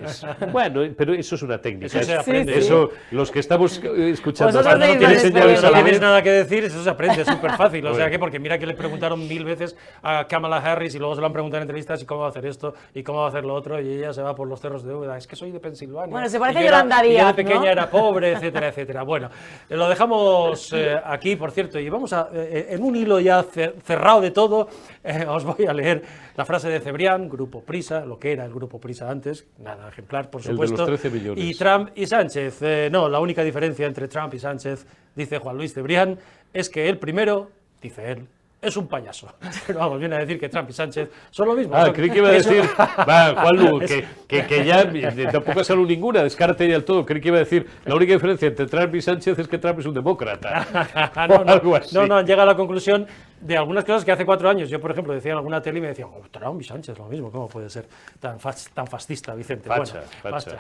Bueno, pero eso es una técnica. Eso se aprende. Sí, sí. Eso, los que estamos escuchando, Vosotros cuando no tenéis tienes más señales a No la tienes vez, nada que decir, eso se aprende, es súper fácil. O sea Bueno. que, porque mira que le preguntaron 1000 veces a Kamala Harris y luego se lo han preguntado en entrevistas y cómo va a hacer esto y cómo va a hacer lo otro, y ella se va por los cerros de Úbeda. Es que soy de Pensilvania. Bueno, se parece y a yo era- Yolanda y yo de Díaz, pequeña ¿no? era pobre, etcétera, etcétera. Bueno, lo dejamos aquí, por cierto, y vamos a, en un hilo ya cerrado de todo, os voy a leer la frase de Cebrián, Grupo Prisa, lo que era el Grupo Prisa antes, nada ejemplar, por El de supuesto. los 13 millones. Y Trump y Sánchez. No, la única diferencia entre Trump y Sánchez, dice Juan Luis Cebrián, es que el primero, dice él, es un payaso. Pero vamos, viene a decir que Trump y Sánchez son lo mismo. Ah, Son- creí que iba a eso- decir, va, Juanlu, que ya tampoco ha salido ninguna, descarte ya el todo. Creí que iba a decir, la única diferencia entre Trump y Sánchez es que Trump es un demócrata. no, O algo así. no, llega a la conclusión de algunas cosas que hace 4 años, yo por ejemplo decía en alguna tele y me decían, oh, Trump y Sánchez, lo mismo, ¿cómo puede ser tan fascista, Vicente? Facha, bueno, facha.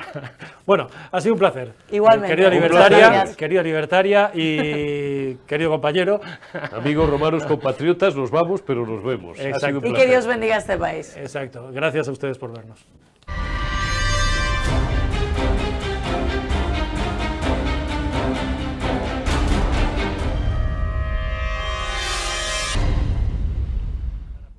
Bueno, ha sido un placer. Igualmente. Querida Un libertaria, placer. querida libertaria y querido compañero. Amigos romanos compatriotas, nos vamos, pero nos vemos. Ha Exacto. sido un Y que placer. Dios bendiga a este país. Exacto, gracias a ustedes por vernos.